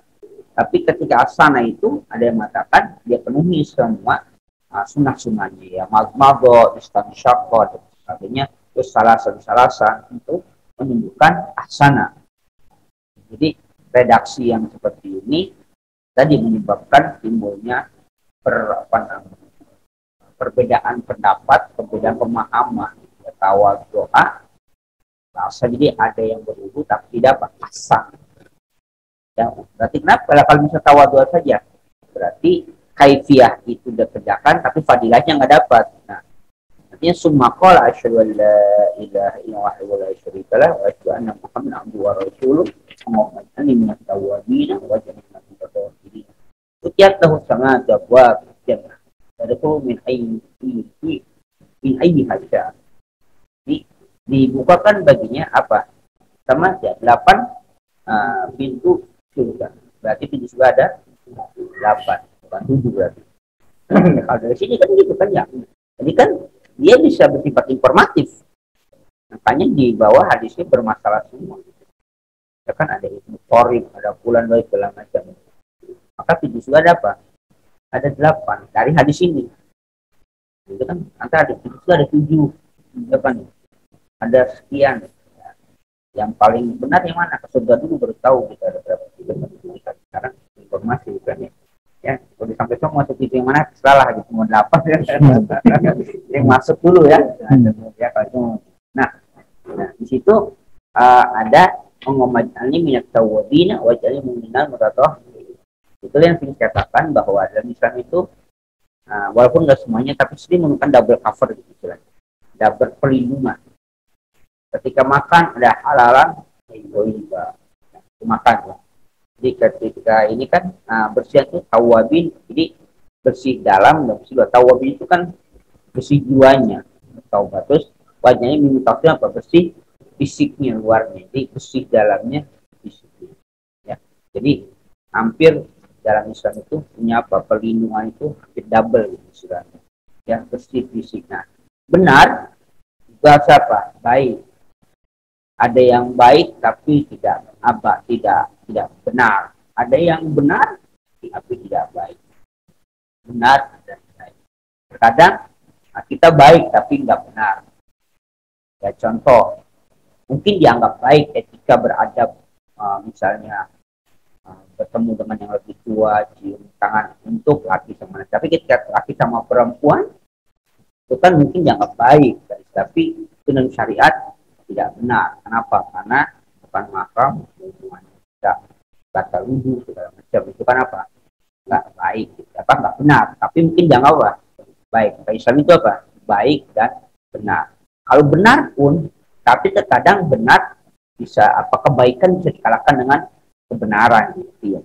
Tapi ketika asana itu ada yang mengatakan dia penuhi semua sunnah-sunnahnya ya, madmadah, istinsyaqqah dan sebagainya, terus salasan untuk menunjukkan asana. Jadi redaksi yang seperti ini tadi menyebabkan timbulnya perbedaan pendapat, perbedaan pemahaman tawaf doa. Nah, jadi ada yang berwudu tapi tidak pasang. Ya, berarti kenapa? Kalau bisa tawadhu saja, berarti kaifiah itu dikerjakan, tapi fadilahnya nggak dapat. Nah, artinya summa qala asyhadu an la ilaha illallah wa la syarika lah wa asyhadu anna muhammadan abduhu wa rasuluh muhammadan minat tawabina wa jannah mutawakkirin. Setiap tahun sama jawab jannah. Adapun min ayyi haja. Dibukakan baginya apa? Sama aja 8 pintu surga. Berarti pintu surga ada 8, bukan 7 berarti. Kalau dari sini kan gitu kan ya. Jadi kan dia bisa bersifat informatif. Makanya di bawah hadisnya bermasalah semua. Ya kan ada Ibnu Qorib, ada Fulan dan segala macam. Maka pintu surga ada apa? Ada 8 dari hadis ini. Itu kan antara pintu surga ada 7. Ya kan? Ada sekian. Yang paling benar yang mana? Ke surga dulu baru tahu kita ada berapa pintu. Sekarang informasi bukan ya. Ya, kalau sampai sok masuk pintu yang mana salah gitu, mau 8 ya. Yang masuk dulu ya. Ya kalau nah, di situ ada mengomadani minat tawadina wajahnya mengenal mutatoh. Itu yang saya katakan bahwa dalam Islam itu walaupun nggak semuanya tapi sering menggunakan double cover gitu istilahnya. Double perlindungan. Ketika makan ada halalan, makan ya. Jadi ketika ini kan bersih itu tawabin, jadi bersih dalam dan bersih luar. Tawabin itu kan bersih jiwanya, taubat. Terus wajahnya minta apa? Bersih fisiknya luarnya, jadi bersih dalamnya fisiknya. Ya, jadi hampir dalam Islam itu punya apa? Perlindungan itu hampir double gitu istilahnya. Ya, bersih fisik. Nah, benar bahasa apa? Baik. Ada yang baik tapi tidak benar. Ada yang benar tapi tidak baik. Benar dan baik. Terkadang kita baik tapi nggak benar. Ya contoh, mungkin dianggap baik ketika beradab, misalnya bertemu dengan yang lebih tua, cium tangan untuk laki sama laki. Tapi ketika laki sama perempuan, itu kan mungkin dianggap baik, tapi dengan syariat tidak benar. Kenapa? Karena bukan mahram, hubungannya tidak batal wudhu segala macam. Itu kan apa? Nggak baik, nggak benar. Tapi mungkin dianggap apa? Baik. Islam itu apa? Baik dan benar. Kalau benar pun, tapi terkadang benar bisa kebaikan bisa dikalahkan dengan kebenaran gitu ya.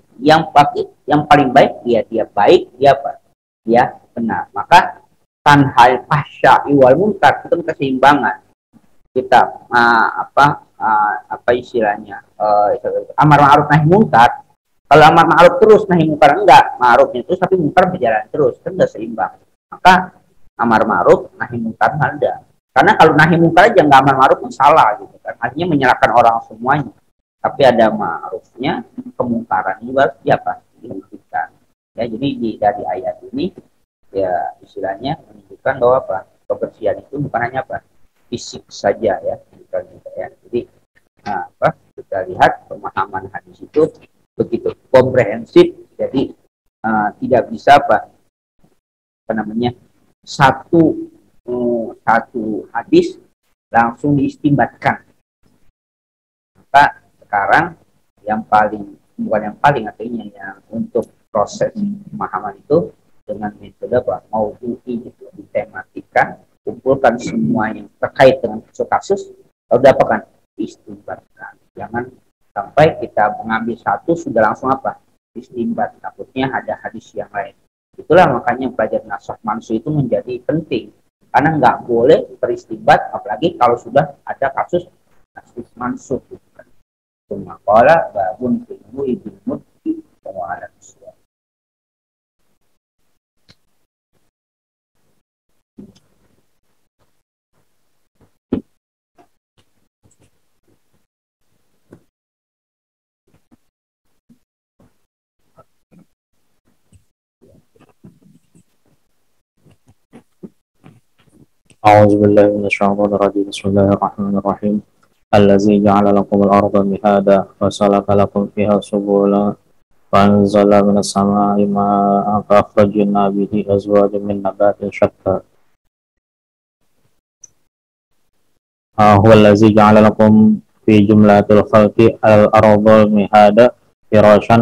Yang paling baik dia baik, dia apa? Dia benar. Maka tanhal fahsya'i wal munkar itu keseimbangan. Kita apa istilahnya? Amar ma'ruf nahi munkar. Kalau amar ma'ruf terus nahi munkar enggak, ma'rufnya terus tapi munkar berjalan terus, kan enggak seimbang. Maka amar ma'ruf nahi munkar ada. Karena kalau nahi munkar aja enggak amar ma'ruf salah gitu kan. Artinya menyalahkan orang semuanya. Tapi ada ma'rufnya, kemungkaran juga siapa? Dihentikan. Ya, jadi dari ayat ini ya istilahnya menunjukkan bahwa apa? Kebersihan itu bukan hanya apa? Fisik saja ya, bukan gitu ya. Jadi kita lihat pemahaman hadis itu begitu komprehensif. Jadi tidak bisa apa namanya satu hadis langsung diistimbatkan. Maka sekarang yang paling artinya yang untuk proses pemahaman itu dengan metode apa? Maudu'i itu ditematikan, kumpulkan semua yang terkait dengan kasus-kasus, lalu dapatkan diistinbatkan. Jangan sampai kita mengambil satu sudah langsung apa? Istinbat. Takutnya ada hadis yang lain. Itulah makanya belajar nasakh mansuh itu menjadi penting. Karena nggak boleh beristinbat, apalagi kalau sudah ada kasus nasakh mansuh. Maqala babun ilmu ibnu muddi wa ala usul. أعوذ بالله من الشيطان الرجيم بسم الله الرحمن الرحيم الذي جعل لكم الأرض مهادا وسلك لكم فيها سبلا وأنزل من السماء ماء فأخرجنا به أزواجا من نبات شتى هو الذي جعل لكم في جملة الخلق الأرض مهادا فراشا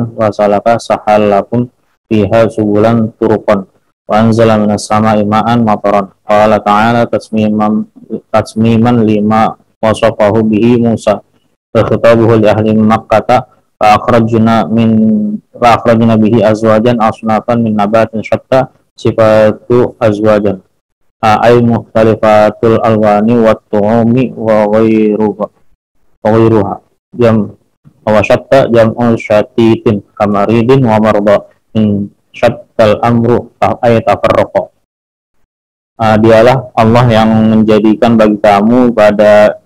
سهل لكم فيها سبلا طرقا وأنزل من السماء ماء مطرا قال تعالى تسميما لما وصفه به موسى فخطابه لأهل مكة فأخرجنا به أزواجا أصنافا من نبات شتى صفات أزواجا أي مختلفات الألوان والطعوم وغيرها وشتى جمع شتيت كمريض ومرضى من syattal amru ay tafarraqa. Dialah Allah yang menjadikan bagi kamu pada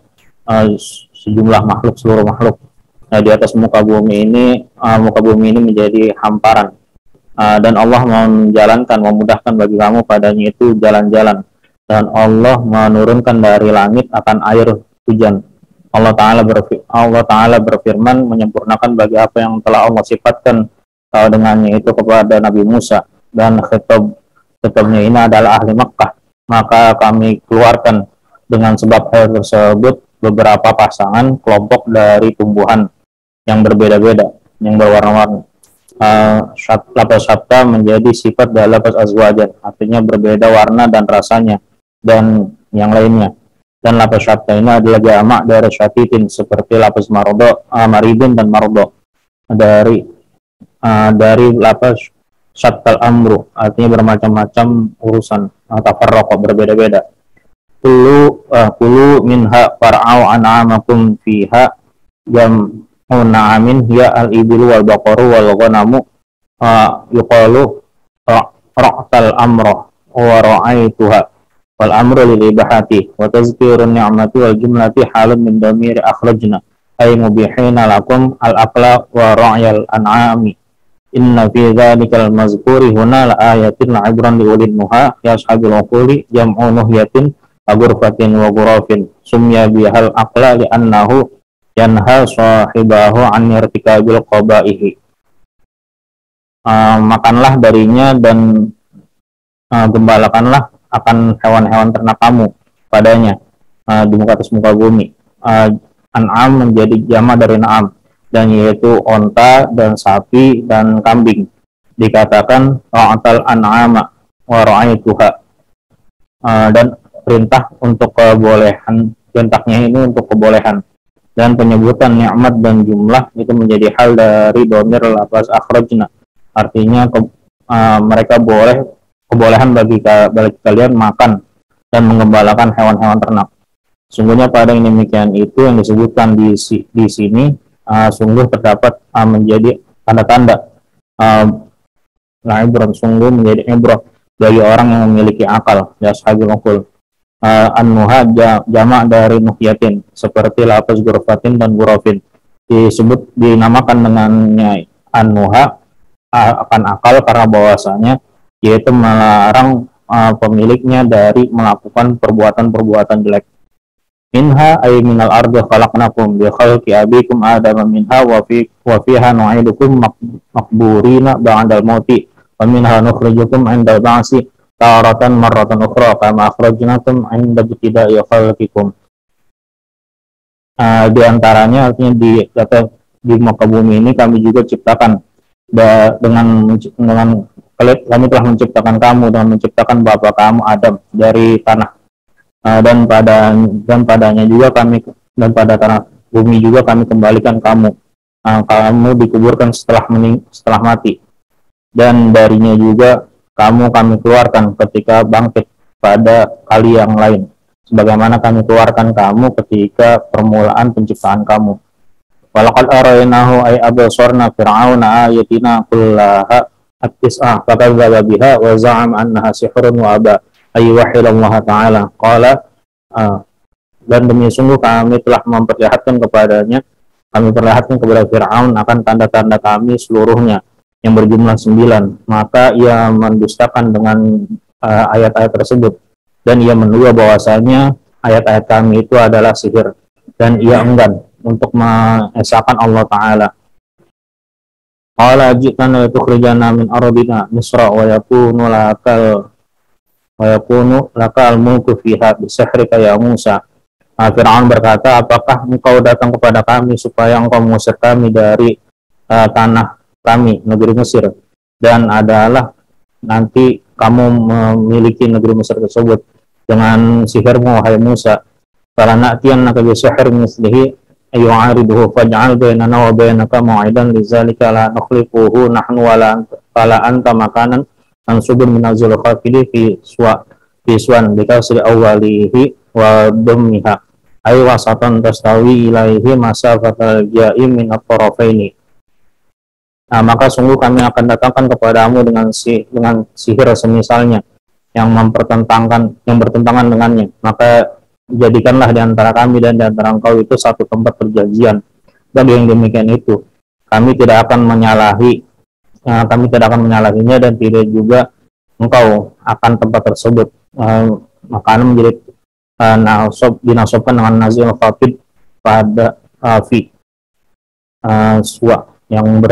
sejumlah makhluk, seluruh makhluk di atas muka bumi ini menjadi hamparan, dan Allah menjalankan, memudahkan bagi kamu padanya itu jalan-jalan, dan Allah menurunkan dari langit akan air hujan. Allah Ta'ala berfirman menyempurnakan bagi apa yang telah Allah sifatkan dengannya itu kepada Nabi Musa, dan khitabnya ini adalah ahli Makkah. Maka kami keluarkan dengan sebab hal tersebut beberapa pasangan kelompok dari tumbuhan yang berbeda-beda, yang berwarna-warni. Lafaz syatta menjadi sifat dari lafaz azwajan, artinya berbeda warna dan rasanya dan yang lainnya. Dan lafaz syatta ini adalah jamak dari syatitin, seperti lafaz maridin dan mardo, dari lafaz syattal amru, artinya bermacam-macam urusan, tafarraqa, berbeda-beda. Kulu minha far'au an'amakum fiha jam'un na'amin hiya al-ibilu wal baqaru wal ghanamu yuqalu ra'tal amra wa ra'aituha wal amru lil ibahati wa tazkirun ni'mati wal jumlati halun min damiri akhrajna ay mubihina lakum al-aqla wa ra'yal an'ami. Inna fi dzalikal mazkuri huna la ayatin la'ibran li ulil nuha yashabil uquli jam'u nuhyatin agurfatin wa ghurafin sumya bihal aqla li annahu yanha sahibahu an irtikabil qabaihi. Makanlah darinya dan gembalakanlah akan hewan-hewan ternak kamu padanya di atas muka bumi. An'am menjadi jamak dari na'am, dan yaitu onta dan sapi dan kambing. Dikatakan ra'atal an'ama wa ra'aituha, dan perintah untuk kebolehan, perintahnya ini untuk kebolehan, dan penyebutan nikmat dan jumlah itu menjadi hal dari dhamir lafaz akhrajna, artinya mereka kebolehan bagi kalian makan dan mengembalakan hewan-hewan ternak. Sungguhnya pada yang demikian itu yang disebutkan di sini sungguh terdapat menjadi tanda-tanda sungguh menjadi ibrah bagi orang yang memiliki akal, ya sahabil ukul. An-nuha jamak dari nuhyatin, seperti lafaz ghurfatin dan ghurafin, dinamakan dengannya an-nuha akan akal karena bahwasanya yaitu melarang pemiliknya dari melakukan perbuatan-perbuatan jelek. Minha ay minal ardi khalaqnakum bi khalqi abikum adama minha wa fiha nu'idukum maqburina ba'dal mauti wa minha nukhrijukum 'indal ba'si taratan marratan ukhra kama akhrajnakum 'inda ibtida'i khalqikum. Di antaranya artinya di muka bumi ini kami juga ciptakan dengan kami telah menciptakan kamu dan menciptakan bapak kamu Adam dari tanah. Dan padanya juga kami, dan pada tanah bumi juga kami kembalikan kamu. Kamu dikuburkan setelah mati, dan darinya juga kami keluarkan ketika bangkit pada kali yang lain, sebagaimana kami keluarkan kamu ketika permulaan penciptaan kamu. Walaqad arainahu ay absarna fir'auna ayatina kullaha at-tis'ah fakadzdzaba biha wa za'ama annaha sihrun wa aba ay wahidallaha ta'ala qala dan demi sungguh kami telah kami perlihatkan kepada Fir'aun akan tanda-tanda kami seluruhnya yang berjumlah 9, maka ia mendustakan dengan ayat-ayat tersebut, dan ia menduga bahwasanya ayat-ayat kami itu adalah sihir, dan ia enggan untuk mengesahkan Allah Ta'ala. Qala jitana tukhrijana min ardina misra wa yakunu lakal mulku fiha bisahrika ya Musa. Fir'aun berkata, apakah engkau datang kepada kami supaya engkau mengusir kami dari tanah kami, negeri Mesir, dan adalah nanti kamu memiliki negeri Mesir tersebut dengan sihirmu, wahai Musa. Fala na'tiyannaka bi sihrin mislihi ayu'ariduhu faj'al bainana wa bainaka maw'idan lidzalika la nukhlifuhu nahnu wala anta makanan mansubun minazul khafili fi swan bikasri awwalihi wa dhammiha ay wasatan tastawi ilaihi masafatal ja'i min at-tarafaini. Maka sungguh kami akan datangkan kepadamu dengan sihir semisalnya yang bertentangan dengannya, maka jadikanlah di antara kami dan di antara engkau itu satu tempat perjanjian. Dan yang demikian itu kami tidak akan menyalahinya, dan tidak juga engkau akan tempat tersebut. Maka menjadi dinasobkan dengan nazil khafid pada fi suwa yang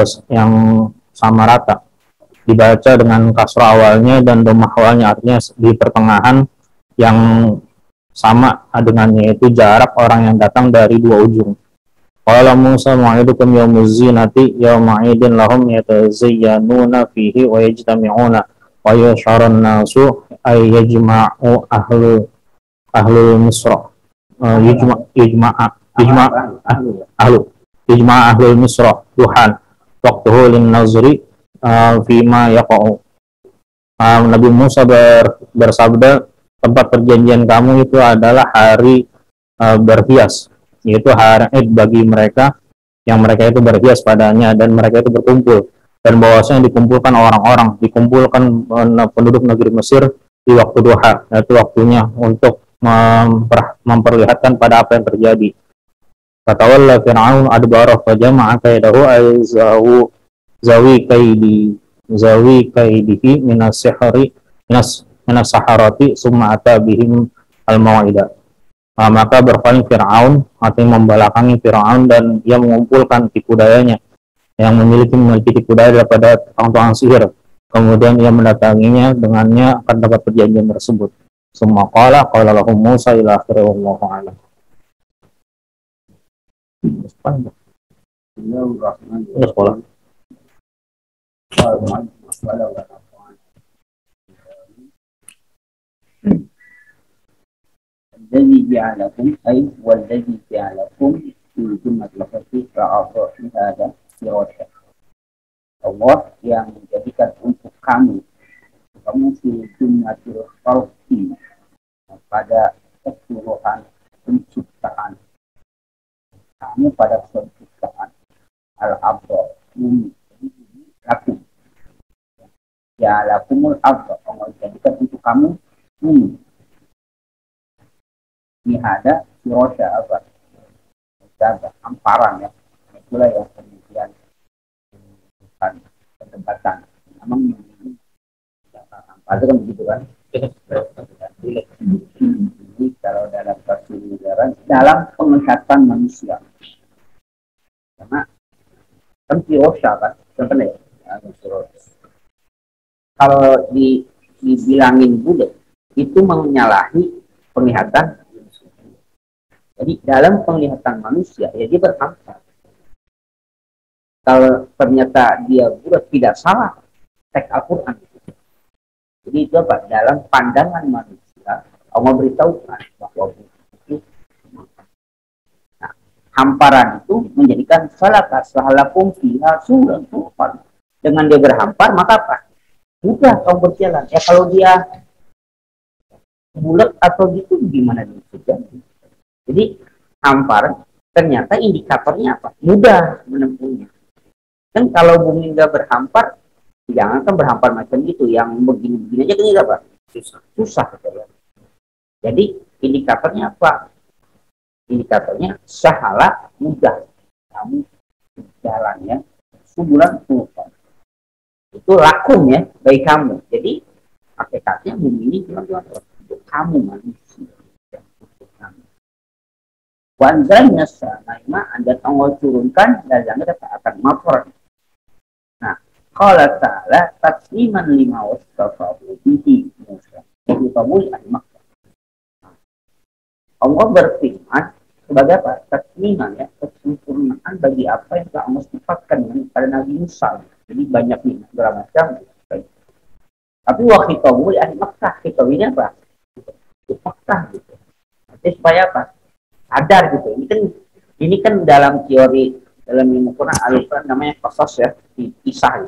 sama rata, dibaca dengan kasrah awalnya dan dhammah awalnya, artinya di pertengahan yang sama dengannya itu jarak orang yang datang dari dua ujung. Qala Musa ma'idukum yaumuz zinati yauma 'idin lahum yatazayyanuna fihi wa yajtami'una wa yusharun nasu ay yajma'u ahlu Misra yajma' ahlu Misra duhan waqtuhu lin nazri fima yaqa'u. Nabi Musa bersabda, tempat perjanjian kamu itu adalah hari berhias, yaitu hari Id bagi mereka yang mereka itu berhias padanya dan mereka itu berkumpul, dan bahwasanya dikumpulkan penduduk negeri Mesir di waktu duha, yaitu waktunya untuk memperlihatkan pada apa yang terjadi. Fatawalla Fir'aun adbara fa jama'a kaidahu ay zawi kaidihi minas sihri minas saharati summa ata bihim al-mau'idah. Maka berpaling Fir'aun, artinya membelakangi Fir'aun, dan ia mengumpulkan tipu dayanya yang memiliki tipu daya daripada tukang-tukang sihir. Kemudian ia mendatanginya, dengannya akan dapat perjanjian tersebut. Summa qala lahum Musa ila akhirih wallahu a'lam. الذي جعلكم أي والذي جعلكم في جملة الخفيف فأعطى هذا فراشا. Allah yang menjadikan untuk kamu fi jumlatil khalqi, pada keseluruhan penciptaan kamu, pada penciptaan al-abda lakum ya lakumul abda, Allah jadikan untuk kamu bumi. Ini ada firasha apa? Ada hamparan ya. Itulah yang kemudian bukan perdebatan. Memang hampar itu kan begitu kan? Jadi kalau dalam persidangan dalam penglihatan manusia, karena kan firasha kan, sebenarnya. Kalau dibilangin budak itu menyalahi penglihatan. Jadi dalam penglihatan manusia ya dia berhampar. Kalau ternyata dia budak tidak salah teks Al-Quran. Jadi itu apa? Dalam pandangan manusia Allah beritahukan bahwa itu. Nah, hamparan itu menjadikan salahalakum fiha sulan. Dengan dia berhampar maka apa? Mudah kamu berjalan. Ya kalau dia bulat atau gitu gimana dia? Jadi hampar ternyata indikatornya apa? Mudah menempuhnya. Kan kalau bumi nggak berhampar, jangan kan berhampar macam gitu, yang begini-begini aja kan apa? Susah gitu ya. Jadi indikatornya apa? Indikatornya sahala mudah kamu jalannya sebulan tuhan. Itu lakum ya bagi kamu. Jadi hakikatnya bumi ini cuma untuk kamu manusia. Wanzalnya sanaima Anda tanggal turunkan dan jangan akan mafar. Nah, kalau ta'ala tasliman lima wastafahu bihi Musa. Jadi kamu al-makhluk. Allah berfirman sebagai apa? Tasliman ya, kesempurnaan bagi apa yang Allah sifatkan pada Nabi Musa. Jadi banyak nih bermacam. Tapi waktu kamu ahli Makkah, kita ini apa? Itu Makkah gitu. Jadi supaya apa? Sadar gitu. Ini kan dalam teori dalam ilmu Quran Al-Quran namanya qasas ya, kisah.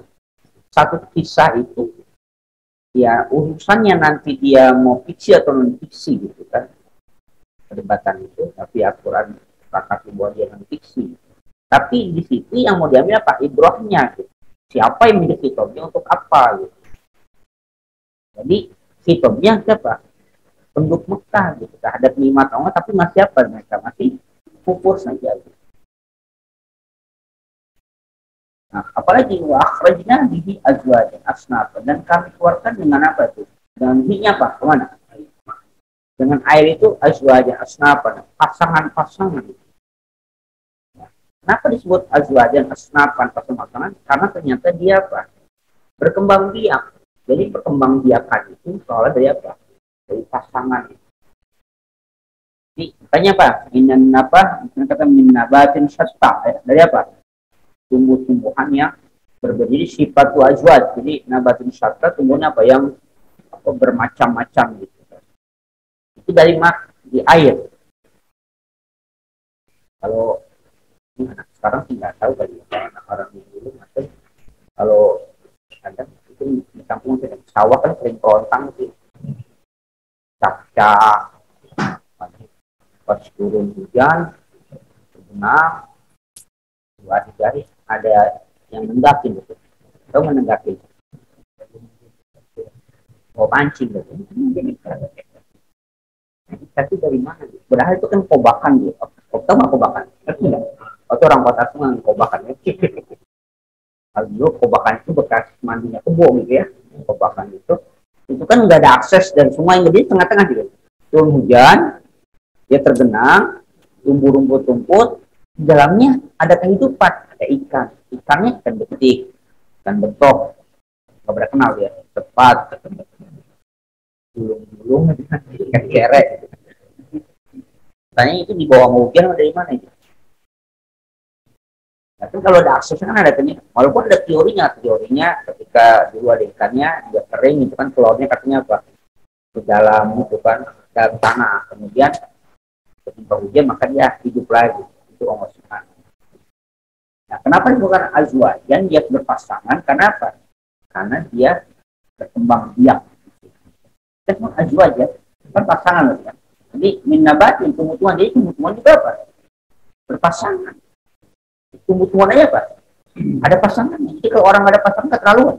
Satu kisah itu ya urusannya nanti dia mau fiksi atau non fiksi gitu kan. Perdebatan itu, tapi Al-Quran sepakat bahwa dia non fiksi. Tapi di situ yang mau diambil apa? Ibrahnya gitu. Siapa yang menjadi kitabnya untuk apa gitu. Jadi kitabnya siapa? Penduduk Mekah gitu. Ada 5 tahun tapi masih apa mereka? Masih pupur saja. Gitu. Nah, apalagi wa akhrajna bihi azwajan asnafan, dan kami keluarkan dengan apa itu? Dengan bihi apa? Kemana? Dengan air itu azwajan asnafan, pasangan-pasangan. Nah, kenapa disebut azwajan asnafan, pasangan-pasangan? Karena ternyata dia apa? Berkembang biak. Jadi berkembang biakan itu soalnya dari apa? Dari pasangan. Jadi makanya apa? Minan apa? Kata minabatin syatta. Dari apa? Tumbuh-tumbuhan yang berbeda. Sifat azwaj. Jadi nabatin syatta tumbuhnya apa? Yang apa, bermacam-macam gitu. Itu dari di air. Kalau sekarang sih nggak tahu kali ya, orang dulu masih kalau kadang itu di kampung sawah kan sering kerontang sih. Capcak, pas turun hujan, benar, dua hari ada yang mendakin gitu. Tahu mendakin? Mau pancing gitu. Tapi dari mana? Padahal itu kan kobakan gitu. Tahu nggak kobakan? Atau orang kota semua kobakan ya. Kalau dulu kobakan itu bekas mandinya kebo gitu ya. Kobakan itu kan nggak ada akses dan semua yang gede tengah-tengah gitu. Turun hujan, dia tergenang, tumbuh rumput-rumput, di dalamnya ada kehidupan, ada ikan. Ikannya ikan betik, ikan betok, nggak pernah kenal dia, tepat, bulung-bulung, ikan kerek. Tanya itu di bawah hujan dari mana itu? Tapi kalau ada aksesnya kan ada tanya, walaupun ada teorinya ketika dulu ada ikannya dia kering itu kan telurnya katanya apa ke dalam itu kan dalam tanah, kemudian ketika hujan maka dia hidup lagi, itu Allah Subhanahu. Nah, kenapa bukan azwajan dia berpasangan? Karena apa? Karena dia berkembang biak. Itu azwajan kan pasangan loh kan. Jadi minabatin tumbuh-tumbuhan, jadi tumbuh-tumbuhan juga apa? Berpasangan. Tumbuh-tumbuhan aja apa? Ada pasangannya. Jadi kalau orang ada pasangan keterlaluan.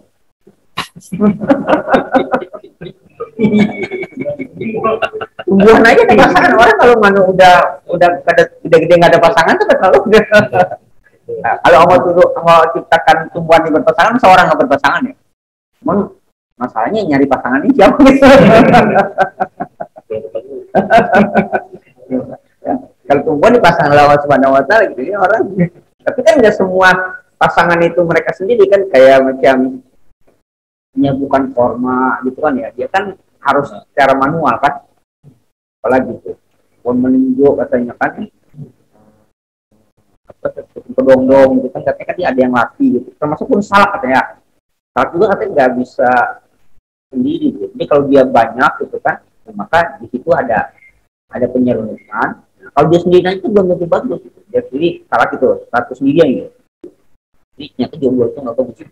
Tumbuhan aja ada pasangan. Orang kalau mana udah gede nggak ada pasangan itu keterlaluan. Nah, kalau Allah ciptakan tumbuhan yang berpasangan, seorang nggak berpasangan ya. Cuman masalahnya nyari pasangan ini siapa? Kalau tumbuhan dipasang lawan Subhanahu wa Ta'ala gitu ya orang. Tapi kan nggak semua pasangan itu mereka sendiri kan kayak macam bukan forma gitu kan ya. Dia kan harus secara manual kan. Apalagi itu. Pohon meninjau katanya kan. Kedong-dong gitu kan katanya kan dia ada yang laki gitu. Termasuk pun salak katanya. Salak juga katanya nggak bisa sendiri gitu. Jadi kalau dia banyak gitu kan, maka di situ ada penyeruntuhan. Kalau dia sendiri itu belum tentu bagus gitu. Dia Jadi salah gitu, status dia gitu. Jadi nyata jomblo itu nggak bagus.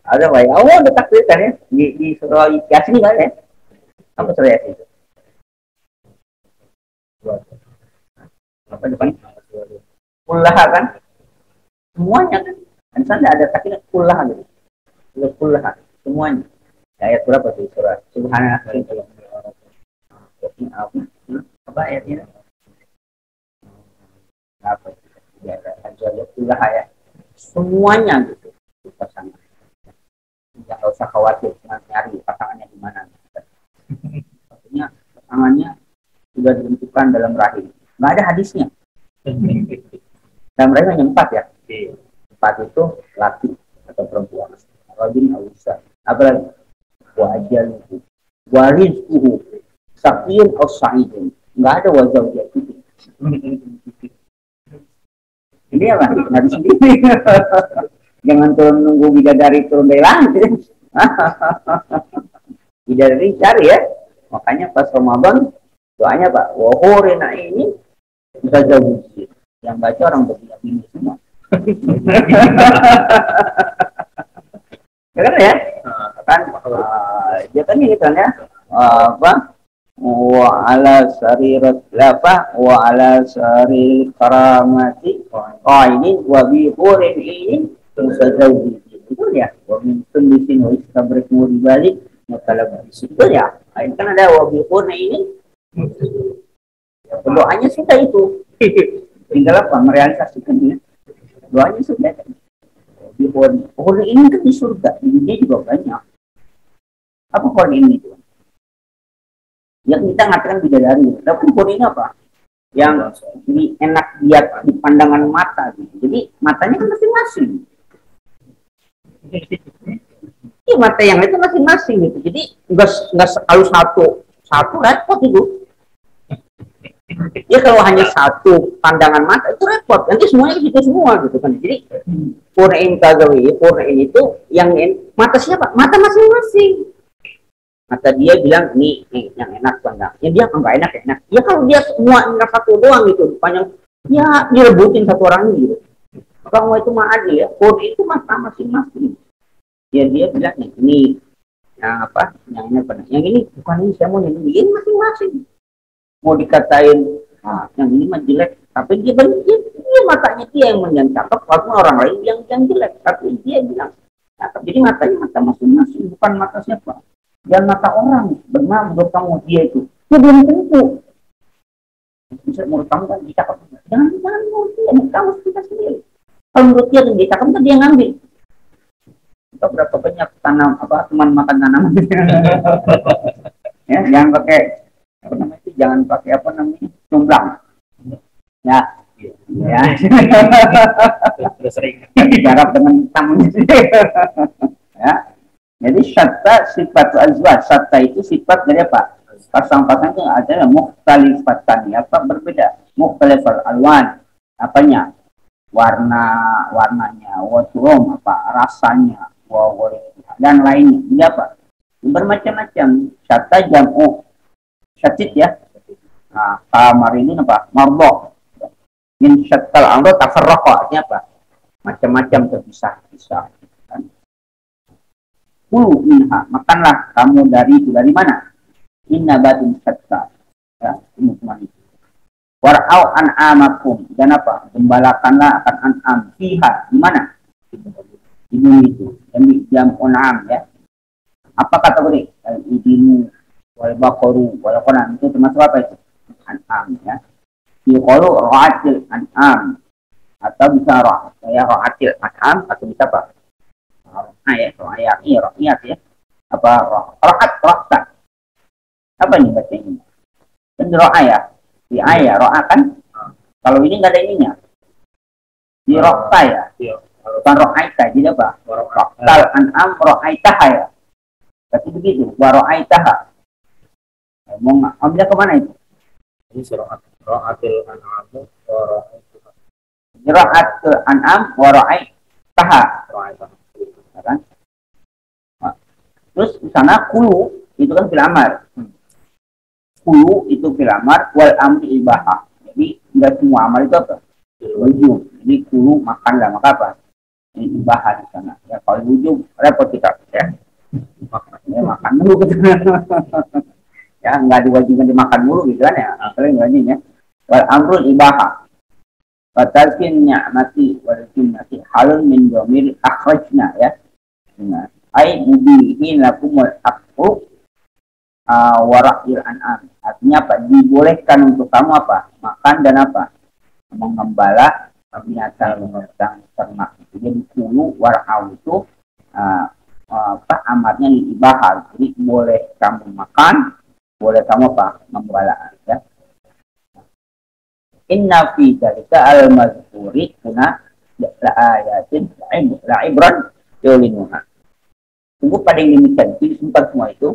Ada baik. Oh, ada takdir kan ya di surah Yasin kan ya? Apa surah Yasin itu? Apa depan? Kullaha kan? Semuanya kan? Kan sana ada takdir kullaha gitu. Kullaha semuanya. Ayat berapa tuh surah? Subhanallah. Apa ayatnya? Apa? Ya, kullaha ya. Semuanya gitu. Pasangan. Jangan usah khawatir nyari pasangannya di mana. Maksudnya pasangannya sudah ditentukan dalam rahim. Nggak ada hadisnya. Dalam rahim hanya 4 ya. 4 itu laki atau perempuan. Rajin awisa. Apalagi wajal itu. Warizquhu. Saqiyun aw sa'idun. Nggak ada wajah itu. Ini apa? Hadis sendiri. Jangan turun nunggu bidadari turun dari langit. Bidadari cari ya. Makanya pas Ramadan doanya Pak, wahorina ini bisa jauh. Yang baca orang berpindah-pindah semua. Ya kan ya? Kan dia kan ini kan ya. Apa? Wa ala sarirat lafa wa ala saril karamati qainin wa bi hurin ini musajawdi. Betul ya? Wa min tundisin wa istabrik muri balik mutalab. Betul ya? Ini kan ada wa bi hurin ini. Doanya sudah itu. Tinggal apa? Merealisasikannya. Doanya sudah. Di hurin ini kan di surga. Ini juga banyak. Apa hurin ini itu? Yang kita ngatakan bidadari. Tapi hurin ini apa? Yang ini enak lihat di pandangan mata. Gitu. Jadi matanya kan masing-masing. Ini mata yang itu masing-masing gitu. Jadi nggak kalau satu repot itu. Ya kalau hanya satu pandangan mata itu repot. Nanti semuanya gitu semua gitu kan. Jadi Qur'an Tazawi, Qur'an itu yang mata siapa? Mata masing-masing. Mata dia bilang nih yang enak pandang. Ya dia enggak enak. Ya kalau dia semua enak satu doang gitu, panjang ya direbutin satu orang gitu. Kalau itu mah adil ya. Qur'an itu mata masing-masing. Ya dia bilang ini yang apa? Yang ini pandang. Yang ini bukan ini saya mau yang ini masing-masing. Mau dikatain yang ini mah jelek, tapi dia matanya dia yang mencatat, waktu orang lain yang jelek, tapi dia bilang cakep. Jadi matanya mata masing-masing, bukan mata siapa. Dan mata orang, benar menurut kamu dia itu, dia belum tentu. Bisa menurut kamu kan dia cakep, jangan menurut dia, kamu kita sendiri. Kalau menurut dia dia cakep kan dia ngambil. Kita berapa banyak tanam teman makan tanaman. Ya, jangan pakai jangan pakai cumblang ya sering jarap dengan tamunya ya. Jadi syatta sifat azwaj, syatta itu sifat dari apa? Pasang-pasang itu adalah mukhtalifatan, apa berbeda, mukhtalifal alwan, apanya? Warnanya, waturum apa rasanya, dan lainnya. Ini apa? Bermacam-macam. Syatta jam'u syatit ya. Nah, kamar ini apa? Marbok. Min syattal amro tafarraqa, artinya apa? Macam-macam terpisah-pisah. Kulu minha, makanlah kamu dari mana? Inna batin syatta. Ya, ini cuma itu. War'au an'amakum, dan apa? Gembalakanlah akan an'am fiha, di mana? Di bumi itu. Jam un'am ya. Apa kategori? Al-idinu wal baqaru wal qanam, itu termasuk apa itu? An'am ya. Yuqalu ra'atil an'am, atau bisa ra'atil an'am, atau bisa apa? Ra'ayat ya. Apa ra'at. Apa ini bacanya? Kan ra'ayat. Di ayat ra'a kan? Kalau ini enggak ada ininya. Di ra'ta ya. Bukan ra'aita, jadi apa? Ra'atal an'am ra'aitaha ya. Tapi begitu, wa ra'aitaha. Mau ambil ke mana itu? Ini ra'atil an'am wa ra'aitaha. Ra'atil an'am wa ra'aitaha. Kan? Nah, terus di sana kulu itu kan fil amar. Kulu itu fil amar wal amri ibahah. Jadi nggak semua amal itu apa? Wujud. Jadi dulu makanlah, maka apa? Ini ibahah di sana. Ya kalau wujud repot kita ya. Ya makan dulu gitu. Ya nggak diwajibkan dimakan dulu gitu kan ya. Paling wajib ya. Wal amrul ibahah. Batalkin ni'mati wal jinnati halun min domir akhrajna ya. Nah, ai mubihin lakumul aqu warakil an'am. Artinya apa? Dibolehkan untuk kamu apa? Makan dan apa? Mengembala binatang ternak. Jadi dulu warau itu apa amatnya ibahal. Jadi boleh kamu makan, boleh kamu apa? Mengembala ya. Inna fi dzalika al-mazkuri kuna la ayatin la ibran yulinuha. Tunggu pada yang demikian itu disimpan semua itu.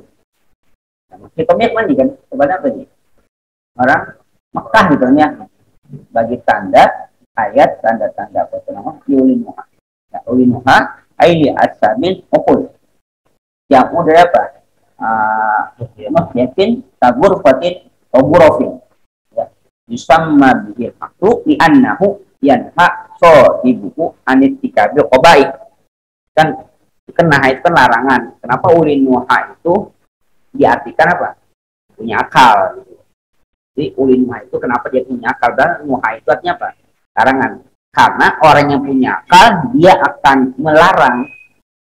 Masih komitmen nih kan, kepada apa nih? Orang Mekah gitu ya, bagi tanda ayat tanda-tanda apa nama yulinuha. Nah, yulinuha aili asabil ukul. Yang udah apa? Yakin tabur fatin oburofin. Ya, yusamma bihil makhluk li annahu yanha sohibuhu anitikabil qabaih. Kan nah itu kan larangan. Kenapa ulinuha itu diartikan apa? Punya akal. Gitu. Jadi ulinuha itu kenapa dia punya akal? Dan nuha itu artinya apa? Larangan. Karena orang yang punya akal dia akan melarang,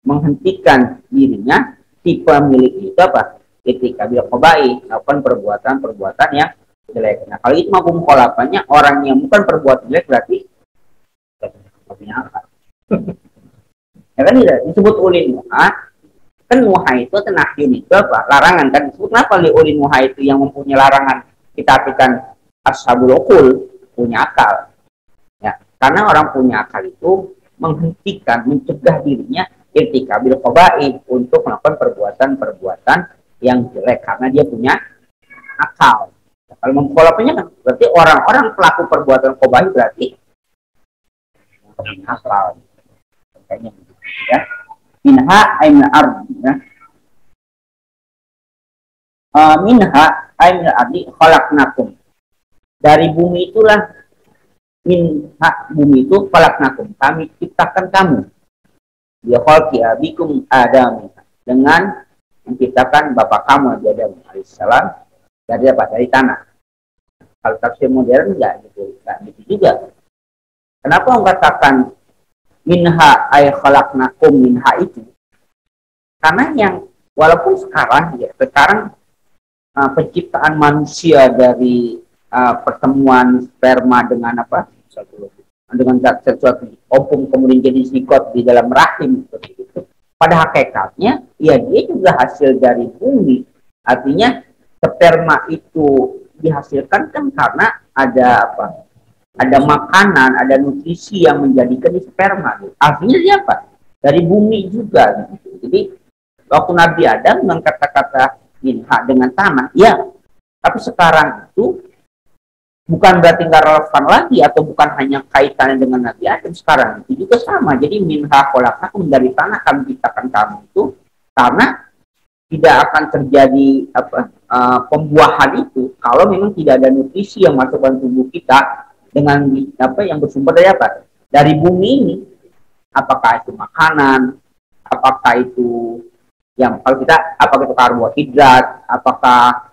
menghentikan dirinya si pemilik itu apa? Ketika bil qabaih melakukan perbuatan-perbuatan yang jelek. Nah kalau itu mampu mukhalafahnya orang yang bukan perbuatan jelek berarti tidak punya akal. Ya kan tidak disebut ulin muha, kan muha itu tenahyun itu apa? Larangan kan disebut kenapa ulin muha itu yang mempunyai larangan kita artikan ashabul uqul punya akal. Ya, karena orang punya akal itu menghentikan, mencegah dirinya irtikabil qabaih untuk melakukan perbuatan-perbuatan yang jelek karena dia punya akal. Ya, kalau mengkolapnya kan berarti orang-orang pelaku perbuatan qabaih berarti akal. Kayaknya ya. Minha aimna ard ya. Minha aimna ardi khalaqnakum. Dari bumi itulah minha bumi itu khalaqnakum. Kami ciptakan kamu. Ya khalqi abikum Adam dengan menciptakan bapak kamu Adam alaihissalam dari apa? Dari tanah. Kalau tafsir modern enggak gitu. Enggak gitu juga. Kenapa orang katakan minha ay khalaqnakum minha itu? Karena yang walaupun sekarang penciptaan manusia dari pertemuan sperma dengan apa? Dengan sesuatu opung kemudian jadi zigot di dalam rahim seperti itu. Pada hakikatnya ya dia juga hasil dari bumi. Artinya sperma itu dihasilkan kan karena ada apa? Ada makanan, ada nutrisi yang menjadikan sperma. Artinya dia apa? Dari bumi juga. Gitu. Jadi waktu Nabi Adam dengan kata-kata minha dengan tanah, ya. Tapi sekarang itu bukan berarti nggak relevan lagi atau bukan hanya kaitannya dengan Nabi Adam sekarang itu juga sama. Jadi minha khalaqnakum dari tanah kami ciptakan kamu itu karena tidak akan terjadi apa pembuahan itu kalau memang tidak ada nutrisi yang masuk ke tubuh kita dengan apa yang bersumber dari apa? Dari bumi ini. Apakah itu makanan, apakah itu yang kalau kita apakah itu karbohidrat, apakah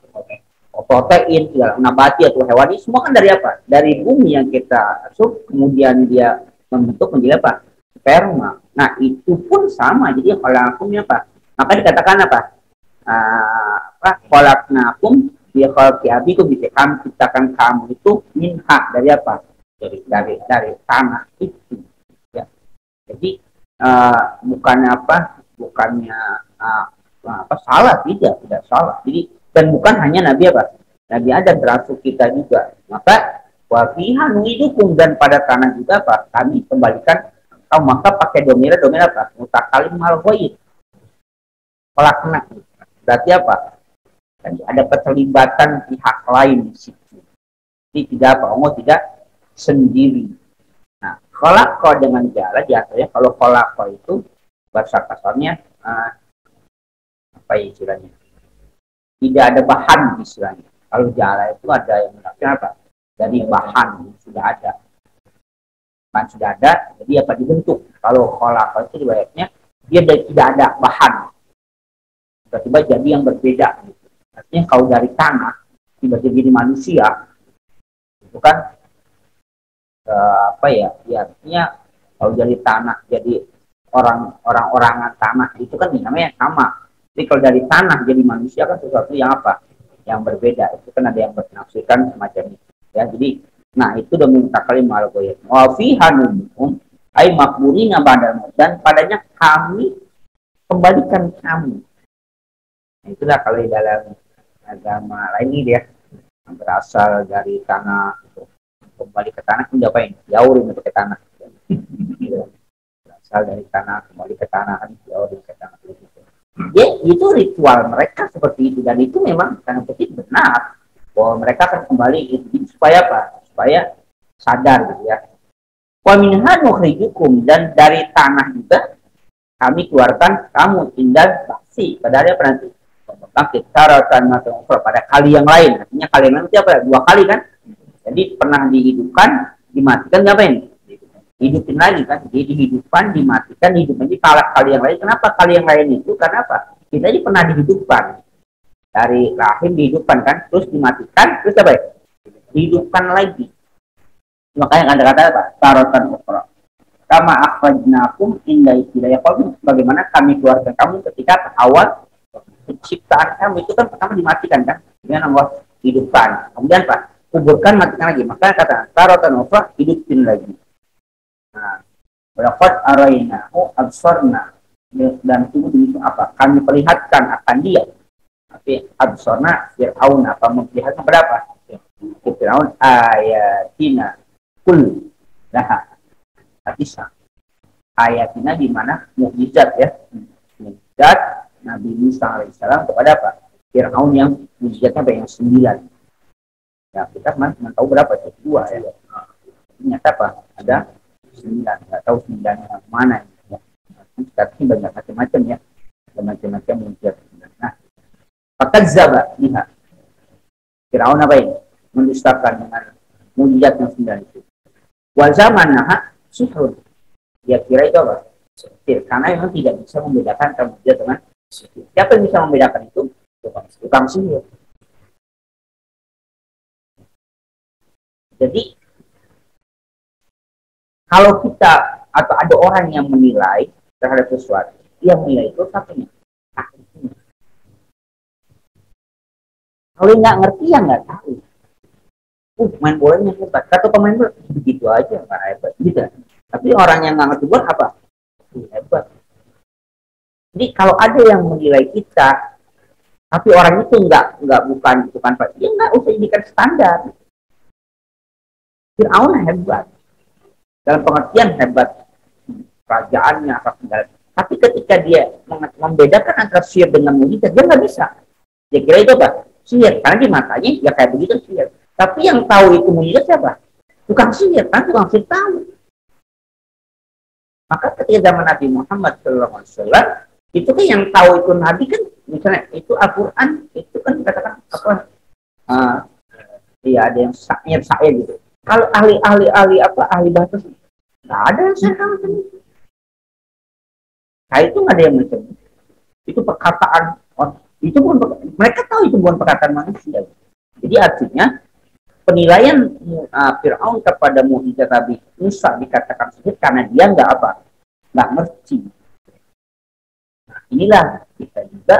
protein, nabati atau hewani, semua kan dari apa? Dari bumi yang kita asup, kemudian dia membentuk menjadi apa? Sperma. Nah itu pun sama. Jadi kalau akumnya apa? Maka dikatakan apa? Khalaqnakum bi khalqi abikum, bisa kami ciptakan kamu itu minha dari apa? Dari tanah itu. Ya. Jadi bukannya apa? Bukannya salah, tidak salah. Jadi dan bukan hanya Nabi apa? Nabi Adam termasuk kita juga. Maka wa fiha nu'idukum, dan pada tanah juga apa? Kami kembalikan. Maka pakai domir apa? Mutakalim hal ghaib. Pelakna. Berarti apa? Dan ada keterlibatan pihak lain di situ. Jadi tidak apa? Allah tidak sendiri. Nah, khalaqa dengan jala biasanya kalau khalaqa itu bahasa kasarnya apa ya istilahnya? Tidak ada bahan istilahnya. Kalau jala itu ada yang menafsirkan apa? dari bahan yang sudah ada. Bahan sudah ada, jadi apa dibentuk. Kalau khalaqah itu riwayatnya dia tidak ada bahan, tiba-tiba jadi yang berbeda. Artinya kalau dari tanah tiba-tiba jadi manusia, itu kan apa ya? Ya artinya kalau dari tanah jadi orang-orangan tanah itu kan namanya sama. Jadi kalau dari tanah jadi manusia kan sesuatu yang apa? Yang berbeda. Itu kan ada yang menafsirkan semacam itu. Ya, jadi nah itu demi takalim al-ghaib. Wa fi hanukum ay makburina badal, dan padanya kami kembalikan kamu. Nah, itulah kalau di dalam agama lain ini dia berasal dari tanah, kembali ke tanah pun diapain? Jauhin ke tanah. Berasal dari tanah kembali ke tanah, kan jauhin ke tanah. Ya, itu ritual mereka seperti itu, dan itu memang sangat penting, benar bahwa mereka akan kembali itu supaya apa? Supaya sadar gitu ya. Wa minha nukhrijukum, dan dari tanah juga kami keluarkan kamu indah saksi pada hari apa nanti? Bangkit taratan atau pada kali yang lain. Artinya kali yang lain itu apa? 2 kali kan? Jadi pernah dihidupkan, dimatikan, ngapain? Hidupin lagi kan? Jadi dihidupkan, dimatikan, hidupin lagi kali yang lain. Kenapa kali yang lain itu? Karena apa? Kita ini pernah dihidupkan. Dari rahim dihidupkan kan? Terus dimatikan, terus apa? Dihidupkan lagi. Makanya kata-kata apa? Taratan ukhra. Kama akhrajnakum inda hidayah qaum, bagaimana kami keluarkan kamu ketika awal penciptaan kamu itu kan pertama dimatikan kan, kemudian Allah hidupkan, kemudian apa? Kuburkan, matikan lagi. Makanya kata taratan ukhra, hidupin lagi. Nah, walaqad arainahu absarna, dan itu demikian apa? Kami perlihatkan akan dia. Tapi absarna Fir'aun, apa memperlihatkan berapa? Fir'aun ayatina kul laha hadisa. Ayatina di mana mukjizat ya. Mukjizat Nabi Musa alaihissalam kepada apa? Fir'aun yang mukjizatnya apa? Yang 9. Ya, kita cuma tahu berapa? 2 ya. Ternyata apa? Ada 9. Nggak tahu 9-nya mana ya. Tapi banyak macam-macam ya. Ada macam-macam mukjizat. Nah, fakadzdzaba biha. Fir'aun apa ini? Mendustakan dengan mukjizat yang 9 itu. Wa zamanaha sihrun. Dia kira itu apa? Sihir. Karena memang tidak bisa membedakan antara mukjizat dengan sihir. Siapa yang bisa membedakan itu? Tukang sihir. Jadi kalau kita atau ada orang yang menilai terhadap sesuatu, dia menilai itu tapi kalau nggak ngerti ya nggak tahu. Main bolanya hebat. Kata pemain bola begitu aja, nggak hebat. Gitu. Tapi orang yang nggak ngerti bola apa? Hebat. Jadi kalau ada yang menilai kita, tapi orang itu bukan dia nggak usah jadikan standar. Fir'aun hebat. Dalam pengertian hebat kerajaannya apa segala. Tapi ketika dia membedakan antara sihir dengan mukjizat, dia nggak bisa. Dia kira itu apa? Sihir. Karena di matanya ya kayak begitu sihir. Tapi yang tahu itu mukjizat siapa? Tukang sihir, kan tukang sihir tahu. Maka ketika zaman Nabi Muhammad SAW, itu kan yang tahu itu Nabi kan, misalnya itu Al-Quran, itu kan dikatakan apa? Iya ada yang syair gitu. Kalau ahli bahasa, nggak ada yang saya tahu. Nah itu nggak ada yang macam itu perkataan. Itu pun mereka tahu itu bukan perkataan manusia. Jadi artinya penilaian Fir'aun kepada mukjizat Nabi Musa dikatakan sihir karena dia nggak ngerti. Nah, inilah kita juga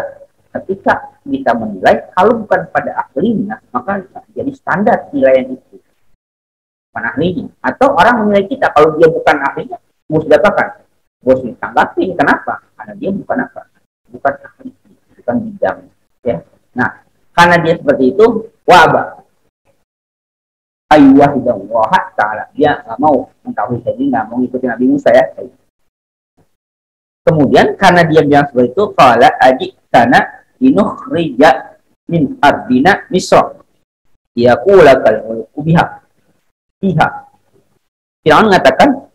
ketika kita menilai kalau bukan pada ahlinya maka jadi standar penilaian itu bukan ahlinya. Atau orang menilai kita kalau dia bukan ahlinya harus diapakan? Harus ditanggapin. Kenapa? Karena dia bukan ahli, bukan bidang. Ya. Nah, karena dia seperti itu, wabah. Ayyuhidallah ta'ala. Dia nggak mau mengetahui, jadi nggak mau ngikutin Nabi Musa ya. Kemudian karena dia bilang seperti itu, qala ajitana linukhrija min ardina Misra. Yaqula kal mulku biha. Firaun mengatakan,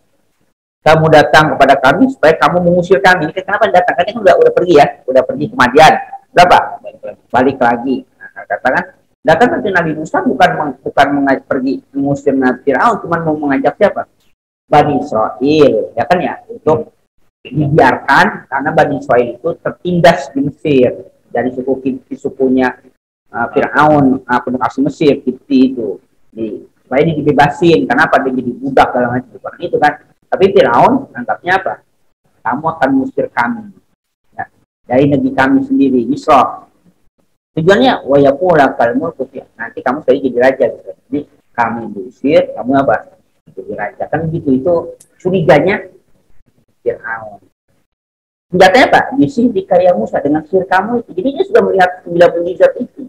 kamu datang kepada kami supaya kamu mengusir kami. Kenapa datang? Kan udah pergi ya, udah pergi ke Madian. Berapa? Balik lagi. Nah, katakan Nah kan nanti Nabi Musa bukan mengajak pergi mengusir Nabi Fir'aun, cuma mau mengajak siapa? Bani Israel, ya kan ya, untuk dibiarkan karena Bani Israel itu tertindas di Mesir dari sukunya Fir'aun, penduduk asli Mesir, Kipti itu. Supaya dia dibebasin, kenapa dia jadi budak dalam macam itu kan. Tapi Fir'aun anggapnya apa? Kamu akan mengusir kami ya, dari negeri kami sendiri, Misra. Tujuannya wayakula kalmul kufir. Nanti kamu saya jadi raja gitu. Jadi kami diusir, kamu apa? Jadi raja. Kan gitu, itu curiganya Fir'aun. Senjatanya apa? Disihir karya Musa dengan sihir kamu itu. Jadi dia sudah melihat 9 mukjizat itu.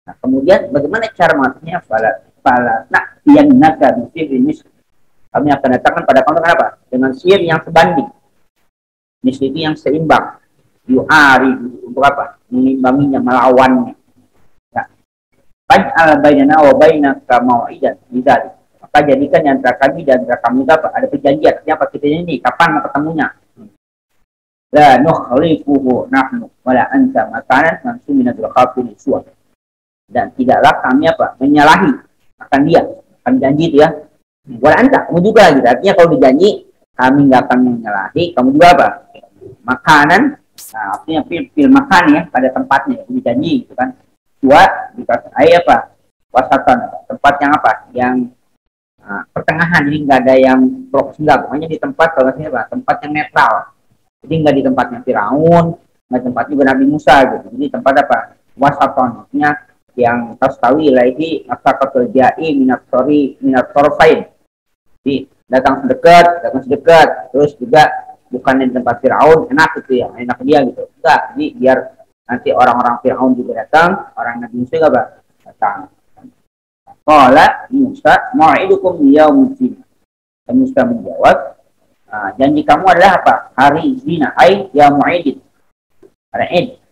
Nah, kemudian bagaimana cara maksudnya yang naga sihir ini kami akan datangkan pada kamu dengan apa? Dengan sihir yang sebanding. Misli itu yang seimbang. Yu'ari untuk apa? Mengimbanginya, melawannya. Ya. Faj'al bainana wa bainaka mau'idan bidzalik. Maka jadikan di antara kami dan antara kamu apa? Ada perjanjian. Siapa kita ini? Kapan ketemunya? La nukhlifuhu nahnu wala anta makanan mansu minatul khafil suwa. Dan tidaklah kami apa? Menyalahi akan dia. Akan janji itu ya. Wala anta, kamu juga gitu. Artinya kalau dijanji kami nggak akan menyalahi, kamu juga apa? Makanan. Nah, artinya pil makan ya pada tempatnya dijanji gitu kan. Dua dikasih air apa? Wasatan, tempat yang apa? Yang pertengahan, jadi nggak ada yang blok enggak, pokoknya di tempat kalau nggak apa? Tempat yang netral. Jadi nggak di tempatnya Firaun, nggak tempat juga Nabi Musa gitu. Jadi tempat apa? Wasatan, artinya yang tastawi lagi asaqatul ja'i minat sorfain. Jadi datang sedekat, terus juga bukan di tempat Firaun, enak gitu ya, enak dia gitu. Enggak, jadi biar nanti orang-orang Firaun juga datang, orang Nabi Musa juga datang. Qala Musa mau'idukum yaumul zina. Musa menjawab, janji kamu adalah apa? Hari zina, ai ya mu'idin. Hari Id.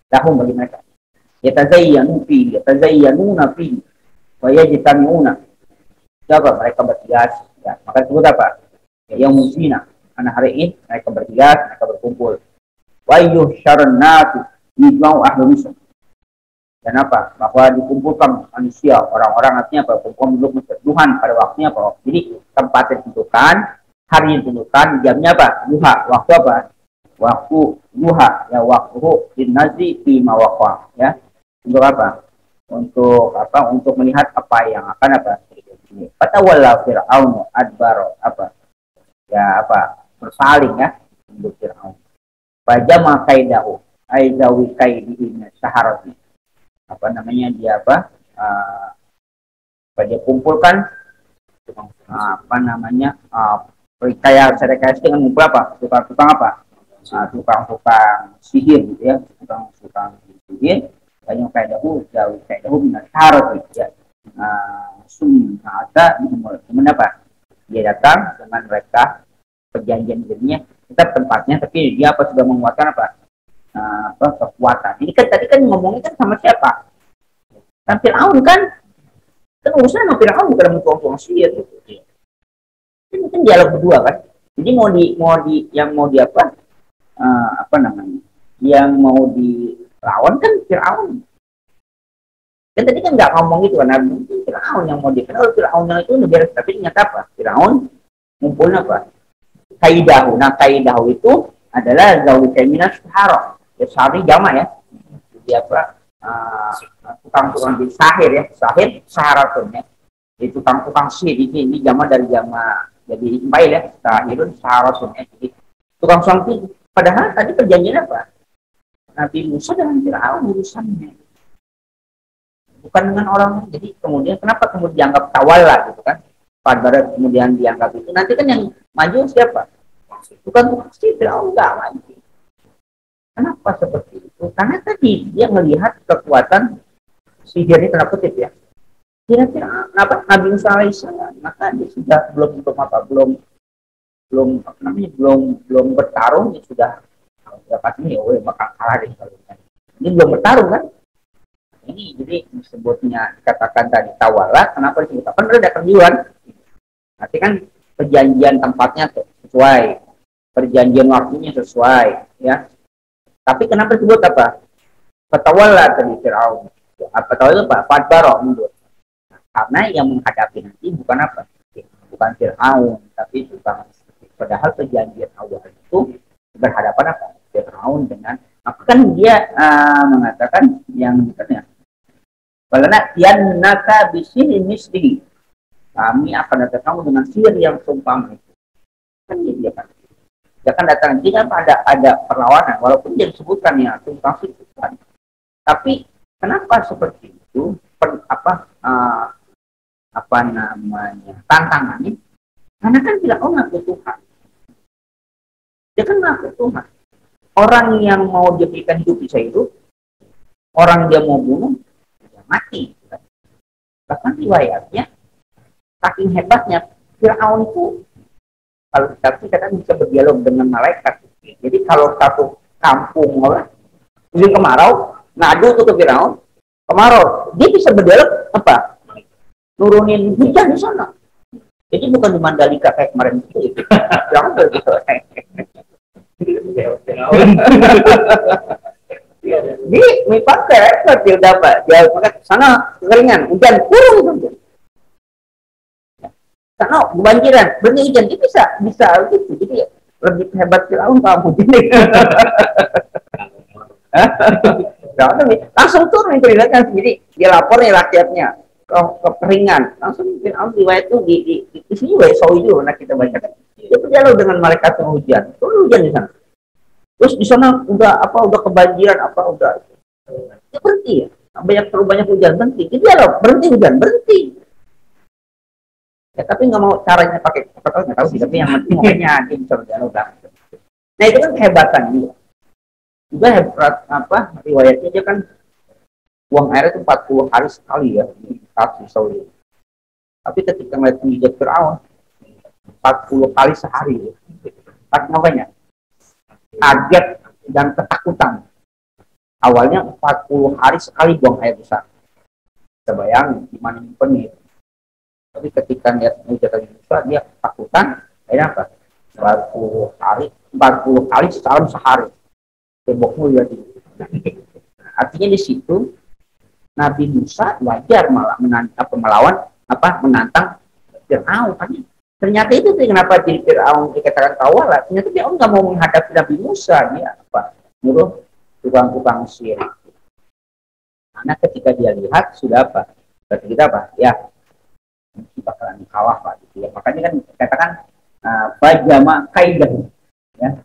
Lahum bagi mereka. Yatazayyanuna fihi wa yajtami'una. Siapa? Mereka berhias. Ya, maka disebut apa? Yaumul zina. Karena hari ini mereka berhias, mereka berkumpul. Wa yuhsyarun nasu yajma'u ahlu Misr. Dan apa? Bahwa dikumpulkan manusia, orang-orang artinya apa? Kumpul untuk Tuhan pada waktunya apa? Jadi tempat yang ditentukan, hari yang ditentukan, jamnya apa? Duha. Waktu apa? Waktu duha. Ya waktu dinnazi fi mawaqah. Ya. Untuk apa? Untuk apa? Untuk melihat apa yang akan apa? Fatawalla Fir'aun adbaro apa? Ya apa? Berpaling ya untuk Fir'aun. Fajama kaidahu aizawi kaidihi saharati. Apa namanya dia apa? Dia kumpulkan apa namanya? Rekayasa dengan ngumpul apa? Tukang apa? Tukang sihir gitu ya. Tukang sihir. Banyak kaidahu minat saharati ya. Ada kemudian apa? Dia datang dengan mereka perjanjian dirinya tetap tempatnya, tapi dia apa sudah menguatkan apa kekuatan. Ini kan tadi kan ngomongnya kan sama siapa? Kan Fir'aun kan urusan sama Fir'aun bukan sama tukang sihir gitu. Ini kan dialog berdua kan. Jadi mau di apa namanya? Yang mau dilawan kan Fir'aun. Kan tadi kan nggak ngomong gitu kan, Fir'aun yang mau dikenal, Fir'aun yang itu biar, tapi ternyata apa? Fir'aun ngumpulnya apa? Kaidahu. Nah, kaidahu itu adalah zawi keminas sahara. Ya, sahari jama ya. Jadi apa? Tukang-tukang di sahir ya. Sahir sahara tuh ya. Jadi tukang-tukang sihir ini jama dari jama jadi Ismail ya. Sahirun sahara tuh ya. Jadi tukang sihir. Padahal tadi perjanjian apa? Nabi Musa dengan Fir'aun urusannya. Bukan dengan orang. Jadi kemudian kenapa kemudian dianggap tawalla gitu kan? Pada kemudian dianggap itu nanti kan yang maju siapa? Bukan pasti Fir'aun nggak maju. Kenapa seperti itu? Karena tadi dia melihat kekuatan sihirnya tanda kutip ya. Kira-kira apa Nabi Musa alaihissalam, maka dia sudah belum bertarung, dia sudah pastinya ya bakal kalah deh kalau ini belum bertarung kan? Ini jadi disebutnya dikatakan tadi tawala. Kenapa disebut? Kan udah datang duluan. Nanti kan perjanjian tempatnya sesuai, perjanjian waktunya sesuai, ya. Tapi kenapa disebut apa? Fatawalla dari Fir'aun. Apa tahu itu Pak? Fadbaro mundur. Karena yang menghadapi nanti bukan apa? Bukan Fir'aun, tapi bukan. Padahal perjanjian awal itu berhadapan apa? Fir'aun dengan, maka kan dia mengatakan yang katanya, karena yannaka bisihri misli, kami akan datang kamu dengan sihir yang seumpama itu. Kan dia kan. Dia kan datang, jika ada perlawanan, walaupun dia disebutkan ya tumpang itu kan. Tapi kenapa seperti itu? Apa namanya tantangannya? Karena kan tidak ngaku Tuhan. Dia kan ngaku Tuhan. Orang yang mau diberikan hidup bisa hidup, orang dia mau bunuh, dia mati. Bahkan riwayatnya, saking hebatnya Fir'aun itu, kalau kita bisa berdialog dengan malaikat. Jadi kalau satu kampung musim kemarau, ngadu tuh ke Fir'aun, kemarau, dia bisa berdialog apa? Nurunin hujan di sana. Jadi bukan di Mandalika kayak kemarin itu. Jangan gitu. Ini pakai dia dapat dia pakai sana kekeringan, hujan kurung saja. Sana kebanjiran, berhenti hujan, dia bisa gitu. Jadi lebih hebat Firaun kamu ini. Langsung turun itu dilihatkan. Jadi dia lapor nih rakyatnya kekeringan, langsung Firaun riwayat itu di sini Sawi dulu, nah kita baca kan. Dia berdialog dengan malaikat yang hujan, turun hujan di sana. Terus di sana udah kebanjiran udah ya berhenti ya, terlalu banyak hujan berhenti. Dia berhenti hujan berhenti. Ya tapi nggak mau caranya pakai nggak tahu sih, tapi yang penting pokoknya dia bisa berdialog. Nah itu kan kehebatan juga. Juga hebat riwayatnya dia kan buang air itu 40 hari sekali ya di kaki Saudi. Tapi ketika melihat mujizat Fir'aun 40 kali sehari ya. Makanya kaget dan ketakutan. Awalnya 40 hari sekali buang air besar. Kita bayangin gimana nyimpennya. Tapi ketika lihat mujizat Musa dia ketakutan. Akhirnya apa? 40 kali salam sehari. Tembokmu ya. Artinya di situ Nabi Musa wajar malah menantang Fir'aun kan. Ternyata itu kenapa jadi Fir'aun dikatakan tawala. Ternyata Fir'aun nggak mau menghadapi Nabi Musa, dia nyuruh tukang-tukang sihir. Karena ketika dia lihat sudah berarti kita ya bakalan kalah gitu ya. Makanya kan dikatakan bajama kaidah ya.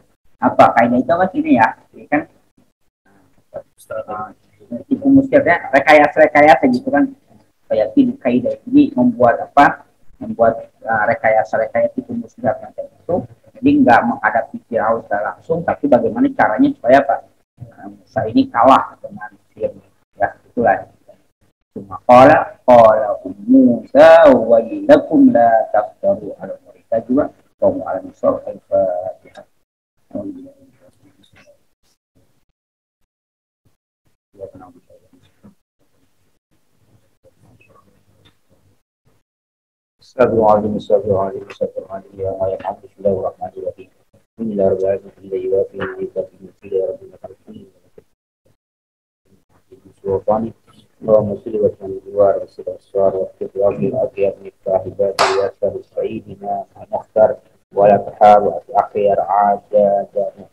Kaidah itu ini ya, ini kan tipu mustirnya rekayasa gitu kan, kayak tipu kaidah ini membuat rekayasa tipu mustir macam itu. Jadi nggak menghadapi Firaun secara langsung, tapi bagaimana caranya supaya Musa ini kalah dengan Firaun ya, itulah. Cuma qala Musa wa ilakum la taftaru ala mereka juga kaum alam sol al-fatihah. Astagfirullahaladzim, astagfirullahaladzim, ya Allah, bismillahirrahmanirrahim. Bismillahirrahmanirrahim. اللهم صل وسلم وبارك على الأسرار والكبار والأبيض مفتاح باب ياسر سعيدنا المختار ولا تحار وأخير عاد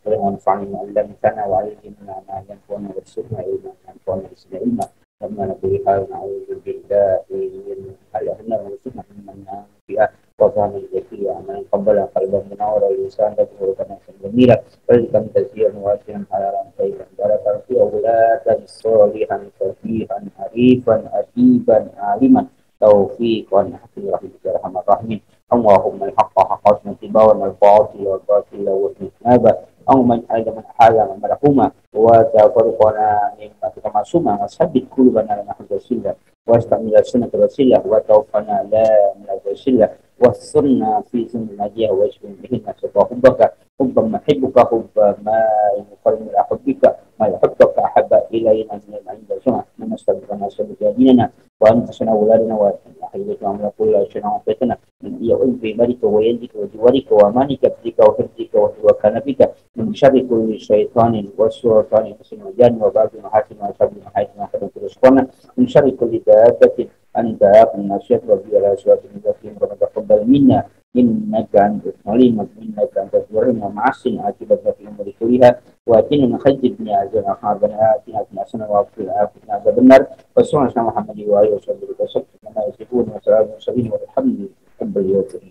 وانفعنا ما علمتنا وعلمنا ما ينفعنا وارزقنا علما ينفعنا وزدنا علما لما نقول حال نعوذ بالله من الأهنى وارزقنا علما نافعا وفهما ذكيا عملا قبلا قلبا منورا ولسانا ذكورا جميلا رزقا كثيرا واسعا حلالا طيبا باركا في أولادا صالحا فقيها عريفا أديبا عالما توفيقا حفيظا برحمة الرحمن اللهم الحق حق اتباعا والباطل والباطل واجتنابا اللهم اجعل من حال مرحوما وتفرقنا مما معصوما وثبت قلوبنا على نحو الرسول واستعمل سنة الرسول وتوفنا لا من الرسول واسترنا في سن النجاة واشفنا بهن شفا حبك حبا محبك حبا ما يقرب الى حبك ما يحبك احب الينا من عند السماء نستغفرنا سبحانك ديننا وانت سنا اولادنا وحيدك وامر كل شيء وفتنا من يؤذي بارك ويدك وجوارك وامانك بك وحفظك وكنفك من شر كل شيطان والسلطان والجن وبعض محاسن وأصحاب المحاسن وحسن رزقنا من شر كل دابة أنت آخر ناصية وفي على صراط المستقيم ربنا تقبل منا إنك أنت العليم إنك أنت الرحيم ومحسن عاقبتنا في الأمور كلها وآتنا من خير الدنيا أجرنا ربنا آتنا في الحسنة وفي الآخرة عذاب النار وصلى الله على محمد وآله وصحبه وسلم كما يصفون وسلام المرسلين والحمد لله رب العالمين.